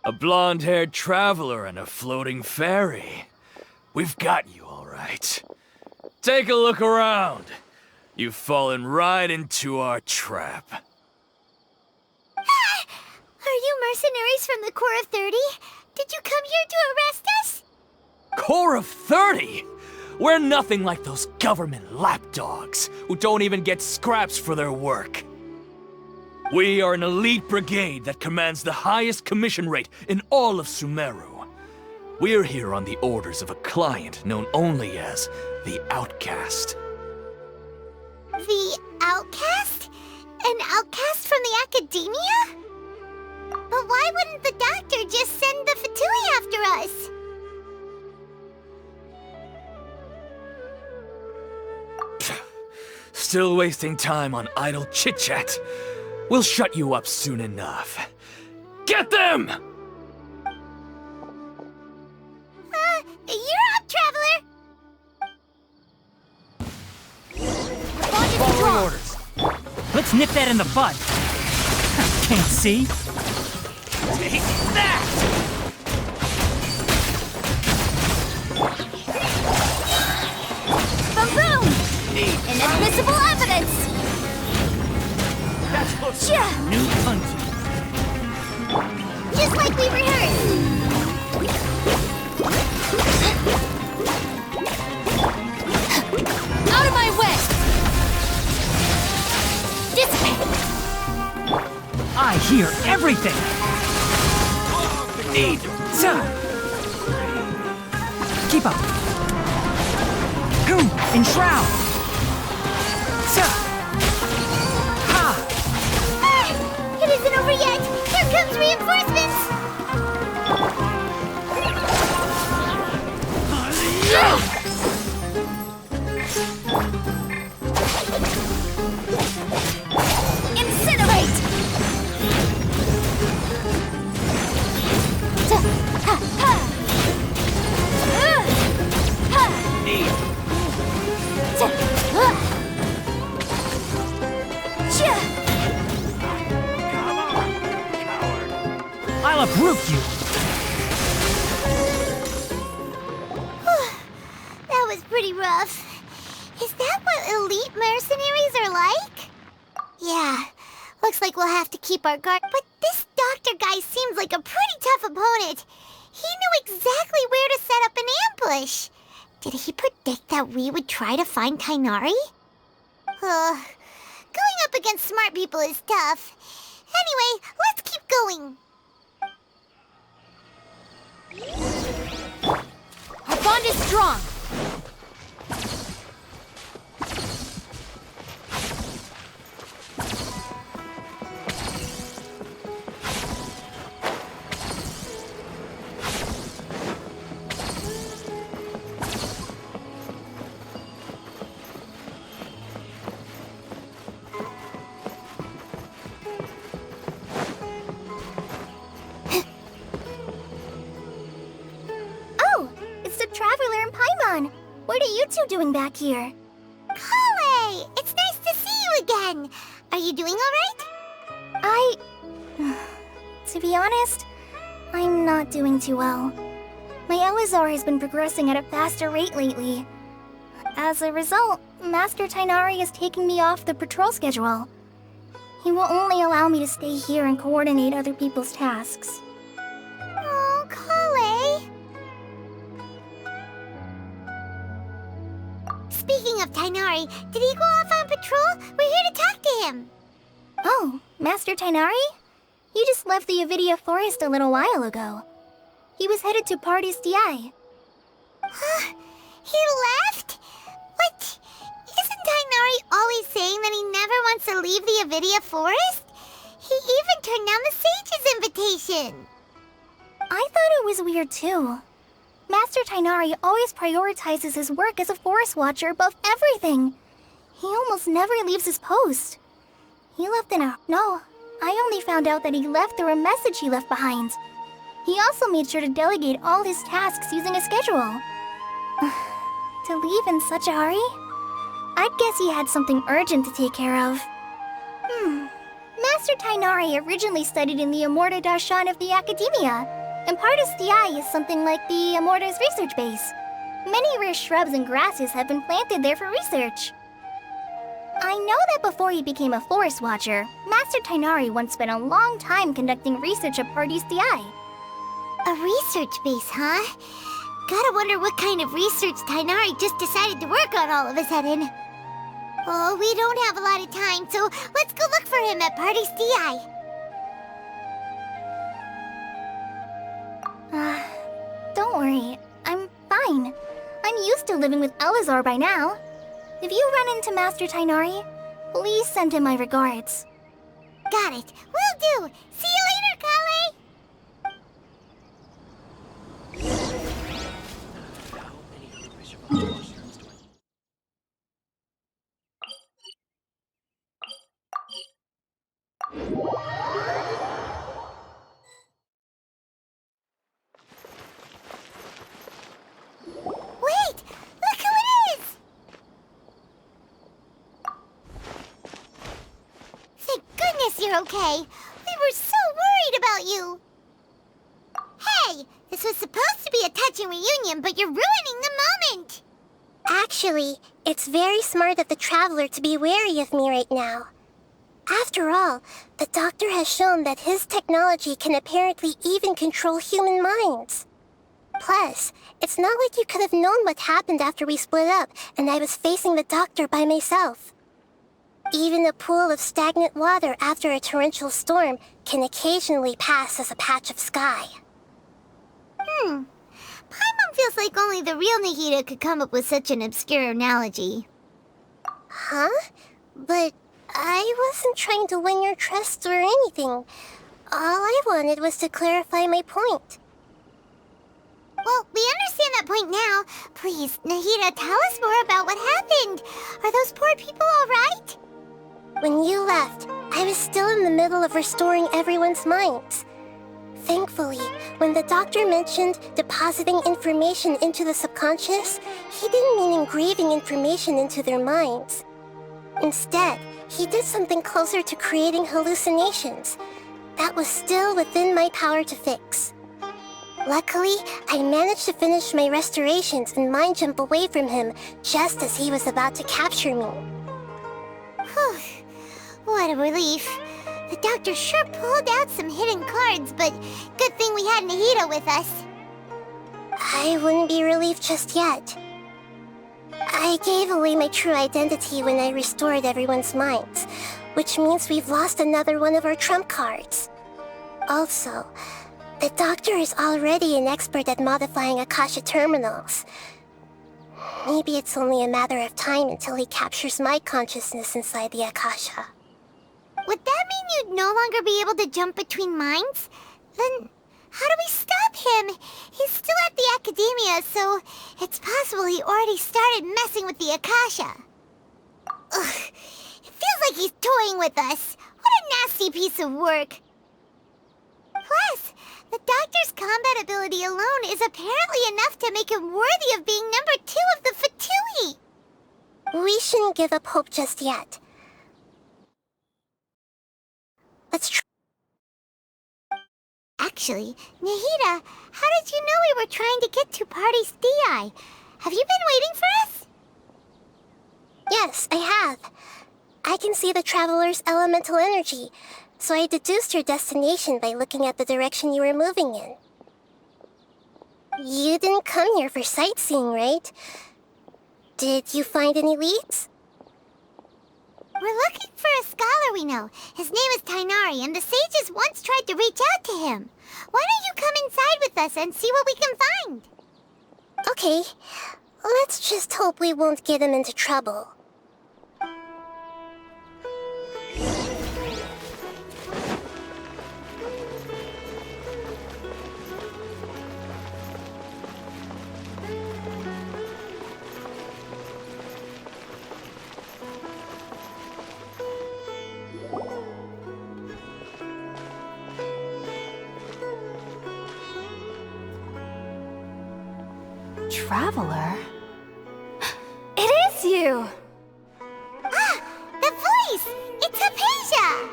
A blonde-haired traveler and a floating fairy. We've got you all right. Take a look around. You've fallen right into our trap. Are you mercenaries from the Corps of 30? Did you come here to arrest us? Corps of 30? We're nothing like those government lapdogs who don't even get scraps for their work. We are an elite brigade that commands the highest commission rate in all of Sumeru. We're here on the orders of a client known only as the Outcast. The Outcast? An outcast from the Academia? But why wouldn't the doctor just send the Fatui after us? Still wasting time on idle chit-chat. We'll shut you up soon enough. Get them! You're up, traveler! Following orders. Let's nip that in the bud. Can't see. Take that! Boom! Inadmissible evidence! That's close. Yeah. New punch. Just like we rehearsed! Out of my way! Dissipate! I hear everything. Need. Keep up. Enshroud. It isn't over yet! Here comes reinforcements! Incinerate! Need. I'll uproot you. That was pretty rough. Is that what elite mercenaries are like? Yeah, looks like we'll have to keep our guard. But this doctor guy seems like a pretty tough opponent. He knew exactly where to set up an ambush. Did he predict that we would try to find Tainari? Going up against smart people is tough. Anyway, let's keep going. Our bond is strong. Traveler and Paimon, what are you two doing back here? Kale! It's nice to see you again! Are you doing alright? To be honest, I'm not doing too well. My Elazar has been progressing at a faster rate lately. As a result, Master Tainari is taking me off the patrol schedule. He will only allow me to stay here and coordinate other people's tasks. Oh, Kale! Speaking of Tainari, did he go off on patrol? We're here to talk to him. Oh, Master Tainari? He just left the Avidia Forest a little while ago. He was headed to Parte's DI. Huh? He left? What? Isn't Tainari always saying that he never wants to leave the Avidia Forest? He even turned down the Sage's invitation. I thought it was weird too. Master Tainari always prioritizes his work as a forest watcher above everything. He almost never leaves his post. He left No, I only found out that he left through a message he left behind. He also made sure to delegate all his tasks using a schedule. To leave in such a hurry? I'd guess he had something urgent to take care of. Master Tainari originally studied in the Amorta Darshan of the Academia, and Partis Eye is something like the Amorta's research base. Many rare shrubs and grasses have been planted there for research. I know that before he became a forest watcher, Master Tainari once spent a long time conducting research at Partis Eye. A research base, huh? Gotta wonder what kind of research Tainari just decided to work on all of a sudden. Oh, we don't have a lot of time, so let's go look for him at Partis Eye. Don't worry, I'm fine. I'm used to living with Elazar by now. If you run into Master Tainari, please send him my regards. Got it. Will do. See you later, Kale! Wait! Look who it is! Thank goodness you're okay. We were so worried about you. Hey, this was supposed to be a touching reunion, but you're ruining the moment. Actually, it's very smart of the traveler to be wary of me right now. After all, the doctor has shown that his technology can apparently even control human minds. Plus, it's not like you could have known what happened after we split up and I was facing the doctor by myself. Even a pool of stagnant water after a torrential storm can occasionally pass as a patch of sky. Paimon feels like only the real Nahida could come up with such an obscure analogy. Huh? But I wasn't trying to win your trust or anything. All I wanted was to clarify my point. Well, we understand that point now. Please, Nahida, tell us more about what happened. Are those poor people all right? When you left, I was still in the middle of restoring everyone's minds. Thankfully, when the doctor mentioned depositing information into the subconscious, he didn't mean engraving information into their minds. Instead, he did something closer to creating hallucinations. That was still within my power to fix. Luckily, I managed to finish my restorations and mind jump away from him just as he was about to capture me. Whew. What a relief. The doctor sure pulled out some hidden cards, but good thing we had Nahida with us. I wouldn't be relieved just yet. I gave away my true identity when I restored everyone's minds, which means we've lost another one of our trump cards. Also, the doctor is already an expert at modifying Akasha terminals. Maybe it's only a matter of time until he captures my consciousness inside the Akasha. Would that mean you'd no longer be able to jump between minds? Then how do we stop him? He's still at the Academia, so it's possible he already started messing with the Akasha. Ugh, it feels like he's toying with us. What a nasty piece of work. Plus, the doctor's combat ability alone is apparently enough to make him worthy of being number 2 of the Fatui. We shouldn't give up hope just yet. Let's try. Actually, Nahida, how did you know we were trying to get to Partis Eye? Have you been waiting for us? Yes, I have. I can see the traveler's elemental energy, so I deduced your destination by looking at the direction you were moving in. You didn't come here for sightseeing, right? Did you find any leads? We're looking for a scholar we know. His name is Tainari, and the sages once tried to reach out to him. Why don't you come inside with us and see what we can find? Okay, let's just hope we won't get him into trouble. Traveler? It is you! Ah! The voice! It's Hypatia!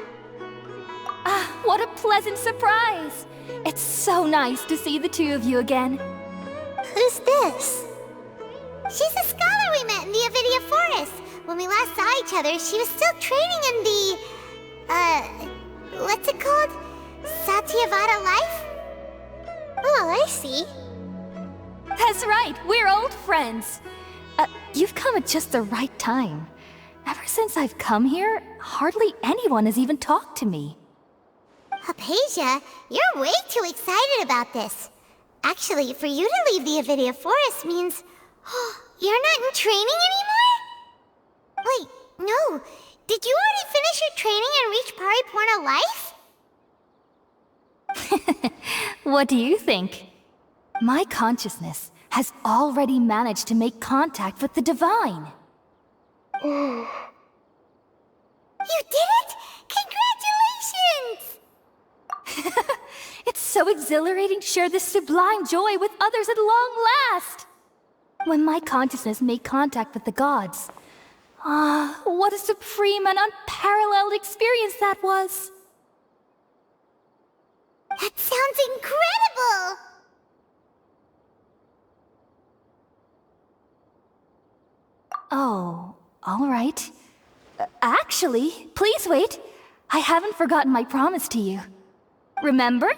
pleasant surprise. It's so nice to see the two of you again. Who's this? She's a scholar we met in the Avidia Forest. When we last saw each other, she was still training in the... what's it called? Satyavada life? Oh, I see. That's right, we're old friends. You've come at just the right time. Ever since I've come here, hardly anyone has even talked to me. Hypatia, you're way too excited about this. Actually, for you to leave the Avidia Forest means... you're not in training anymore? Wait, no. Did you already finish your training and reach Paripurna life? What do you think? My consciousness has already managed to make contact with the divine. You did it! Congratulations! It's so exhilarating to share this sublime joy with others at long last! When my consciousness made contact with the gods, what a supreme and unparalleled experience that was! That sounds incredible! Oh, all right. Actually, please wait. I haven't forgotten my promise to you. Remember?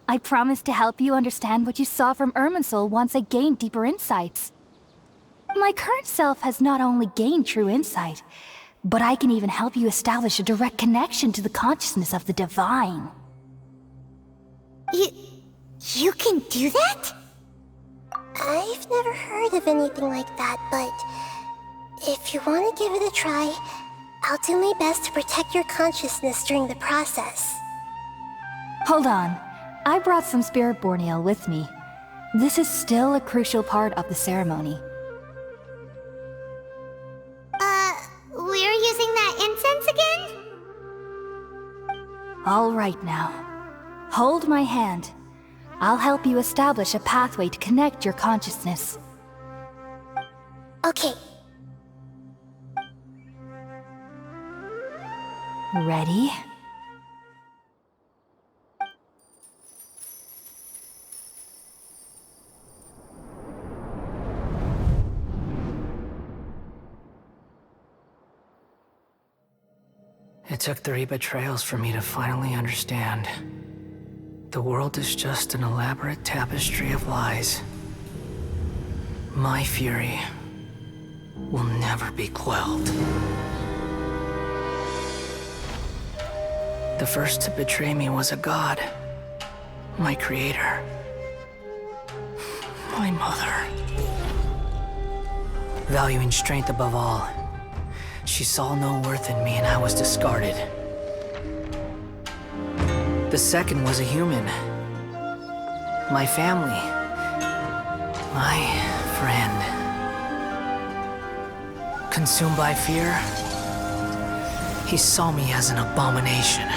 I promised to help you understand what you saw from Irminsul once I gained deeper insights. My current self has not only gained true insight, but I can even help you establish a direct connection to the consciousness of the divine. You can do that? I've never heard of anything like that, but if you want to give it a try, I'll do my best to protect your consciousness during the process. Hold on. I brought some spirit-born ale with me. This is still a crucial part of the ceremony. We're using that incense again? All right now. Hold my hand. I'll help you establish a pathway to connect your consciousness. Okay. Ready? It took 3 betrayals for me to finally understand. The world is just an elaborate tapestry of lies. My fury will never be quelled. The first to betray me was a god. My creator. My mother. Valuing strength above all, she saw no worth in me and I was discarded. The second was a human. My family. My friend. Consumed by fear, he saw me as an abomination.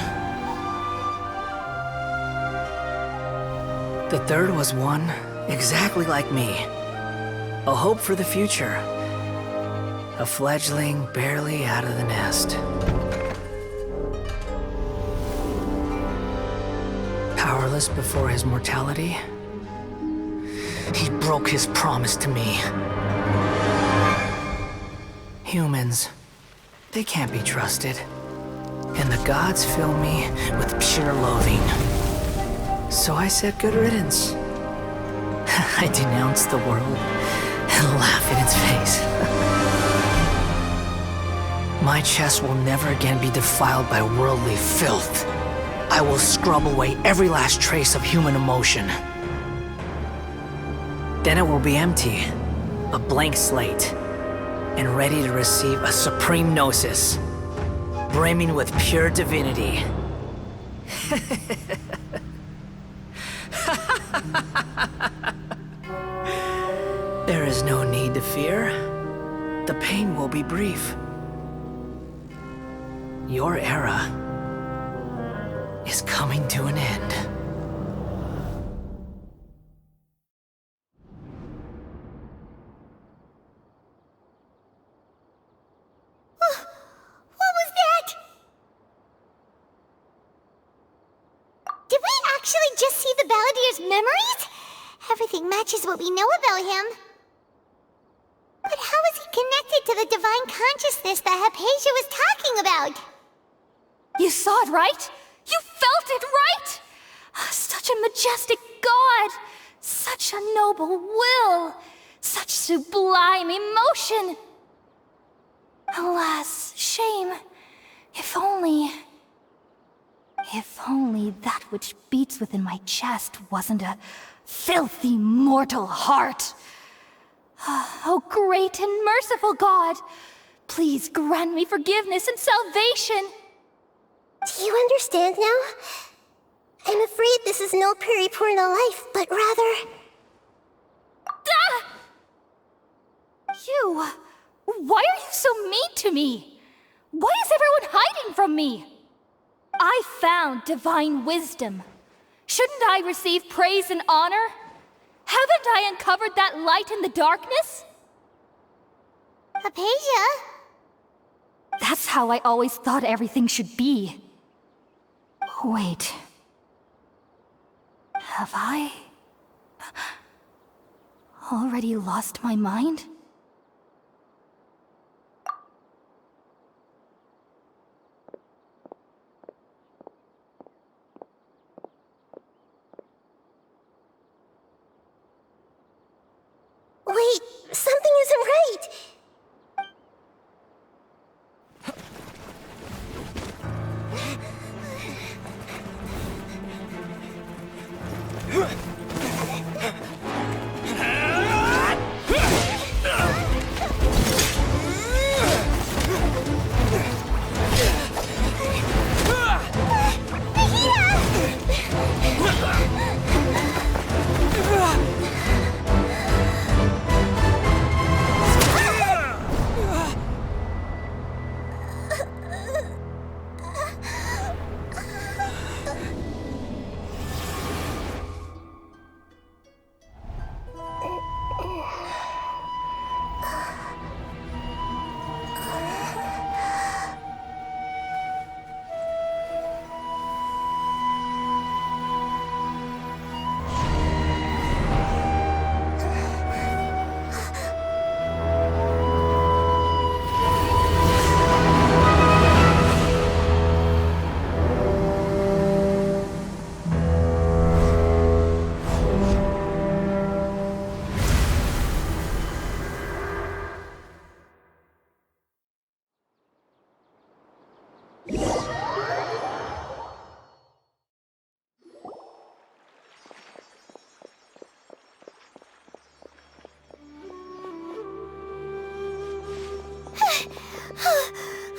The third was one exactly like me. A hope for the future. A fledgling barely out of the nest. Powerless before his mortality, he broke his promise to me. Humans, they can't be trusted. And the gods fill me with pure loathing. So I said good riddance. I denounced the world and laugh in its face. My chest will never again be defiled by worldly filth. I will scrub away every last trace of human emotion. Then it will be empty, a blank slate, and ready to receive a supreme gnosis, brimming with pure divinity. There is no need to fear. The pain will be brief. Your era is coming to an end. What was that? actually just see the Balladier's memories? Everything matches what we know about him. But how is he connected to the divine consciousness that Hypatia was talking about? You saw it, right? You felt it, right? Such a majestic god! Such a noble will! Such sublime emotion! Alas, shame. If only that which beats within my chest wasn't a filthy mortal heart. Oh, great and merciful God, please grant me forgiveness and salvation. Do you understand now? I'm afraid this is no Puripurna life, but rather... Ah! You... Why are you so mean to me? Why is everyone hiding from me? I found divine wisdom. Shouldn't I receive praise and honor? Haven't I uncovered that light in the darkness? Hypatia? That's how I always thought everything should be. Wait. Have I already lost my mind? Wait, something isn't right!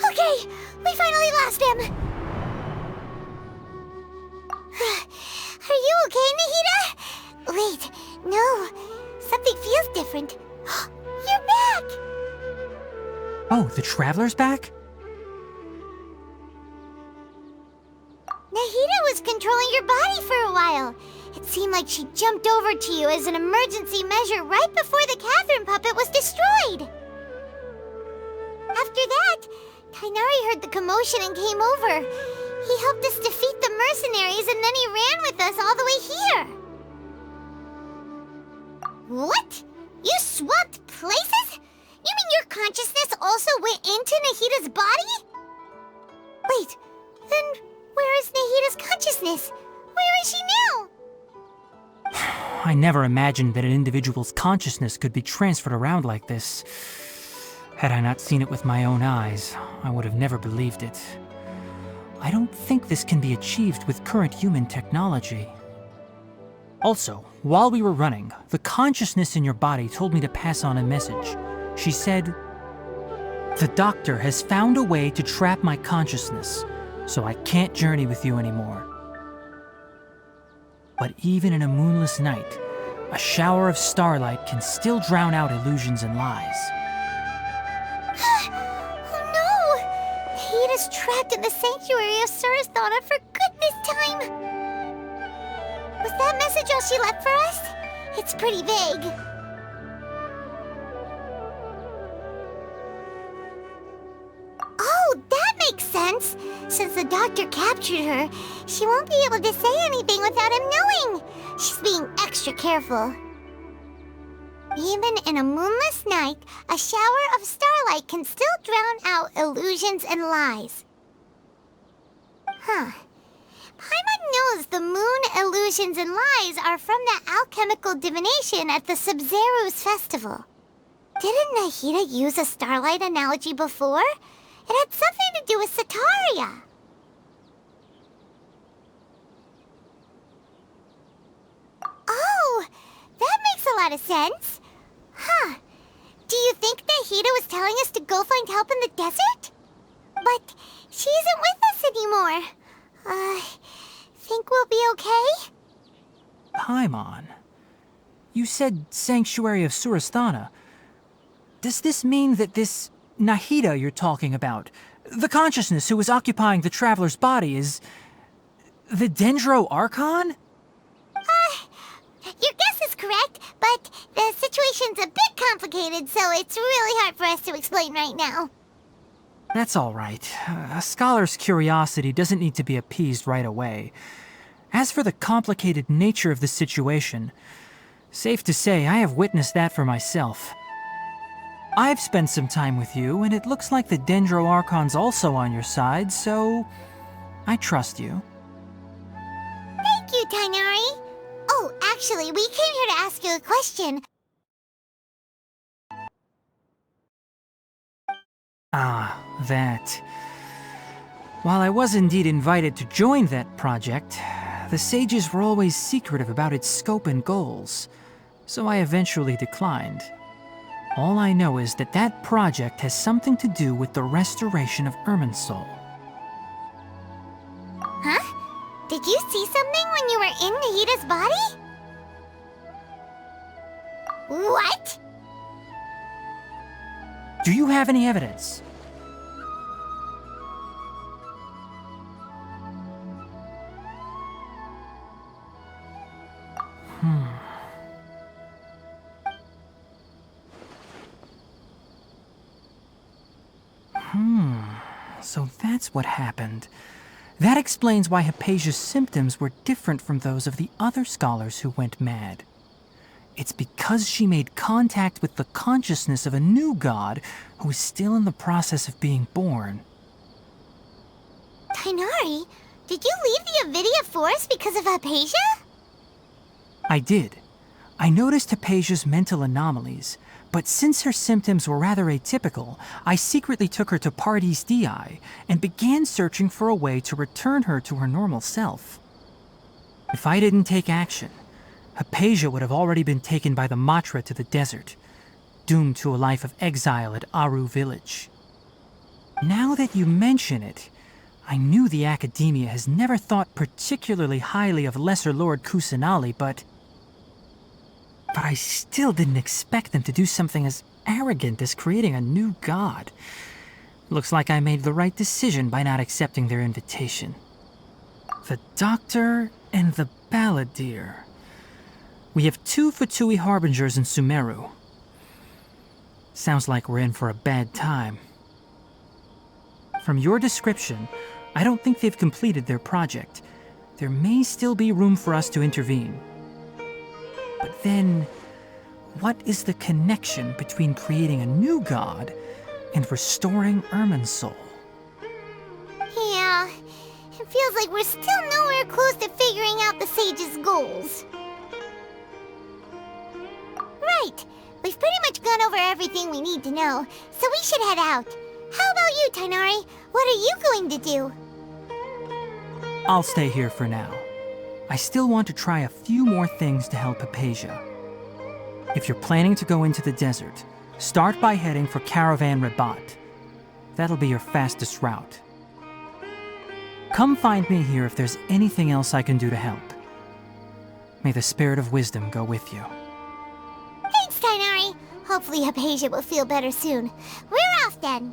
Okay, we finally lost him. Are you okay, Nahida? Wait, no. Something feels different. You're back! Oh, the Traveler's back? Nahida was controlling your body for a while. It seemed like she jumped over to you as an emergency measure right before the Catherine puppet was destroyed. After that, Kainari heard the commotion and came over. He helped us defeat the mercenaries and then he ran with us all the way here. What? You swapped places? You mean your consciousness also went into Nahida's body? Wait, then where is Nahida's consciousness? Where is she now? I never imagined that an individual's consciousness could be transferred around like this. Had I not seen it with my own eyes, I would have never believed it. I don't think this can be achieved with current human technology. Also, while we were running, the consciousness in your body told me to pass on a message. She said, "The doctor has found a way to trap my consciousness, so I can't journey with you anymore." But even in a moonless night, a shower of starlight can still drown out illusions and lies. Oh no! Nahida's trapped in the sanctuary of Surathana for good this time! Was that message all she left for us? It's pretty vague. Oh, that makes sense! Since the doctor captured her, she won't be able to say anything without him knowing. She's being extra careful. Even in a moonless night, a shower of starlight can still drown out illusions and lies. Huh. Paimon knows the moon illusions and lies are from the alchemical divination at the Sabzeruz festival. Didn't Nahida use a starlight analogy before? It had something to do with Sataria. Oh, that makes a lot of sense. Huh. Do you think Nahida was telling us to go find help in the desert? But she isn't with us anymore. Think we'll be okay? Paimon, you said Sanctuary of Surasthana. Does this mean that this Nahida you're talking about, the consciousness who was occupying the traveler's body, is the Dendro Archon? Your guess is correct, but the situation's a bit complicated, so it's really hard for us to explain right now. That's all right. A scholar's curiosity doesn't need to be appeased right away. As for the complicated nature of the situation, safe to say I have witnessed that for myself. I've spent some time with you, and it looks like the Dendro Archon's also on your side, so I trust you. Thank you, Tighnari. Oh, actually, we came here to ask you a question. Ah, that. While I was indeed invited to join that project, the sages were always secretive about its scope and goals, so I eventually declined. All I know is that that project has something to do with the restoration of Irminsul. Huh? Did you see something when you were in Nahida's body? What? Do you have any evidence? So that's what happened. That explains why Hypatia's symptoms were different from those of the other scholars who went mad. It's because she made contact with the consciousness of a new god who is still in the process of being born. Tighnari, did you leave the Avidia Forest because of Hypatia? I did. I noticed Hypatia's mental anomalies, but since her symptoms were rather atypical, I secretly took her to Parte's DI and began searching for a way to return her to her normal self. If I didn't take action, Hypatia would have already been taken by the Matra to the desert, doomed to a life of exile at Aru village. Now that you mention it, I knew the Academia has never thought particularly highly of Lesser Lord Kusanali, but I still didn't expect them to do something as arrogant as creating a new god. Looks like I made the right decision by not accepting their invitation. The Doctor and the Balladeer. We have 2 Fatui Harbingers in Sumeru. Sounds like we're in for a bad time. From your description, I don't think they've completed their project. There may still be room for us to intervene. But then, what is the connection between creating a new god and restoring Irminsul? Yeah, it feels like we're still nowhere close to figuring out the sage's goals. Right, we've pretty much gone over everything we need to know, so we should head out. How about you, Tighnari? What are you going to do? I'll stay here for now. I still want to try a few more things to help Hypatia. If you're planning to go into the desert, start by heading for Caravan Rabat. That'll be your fastest route. Come find me here if there's anything else I can do to help. May the spirit of wisdom go with you. Thanks, Tighnari. Hopefully Hypatia will feel better soon. We're off then.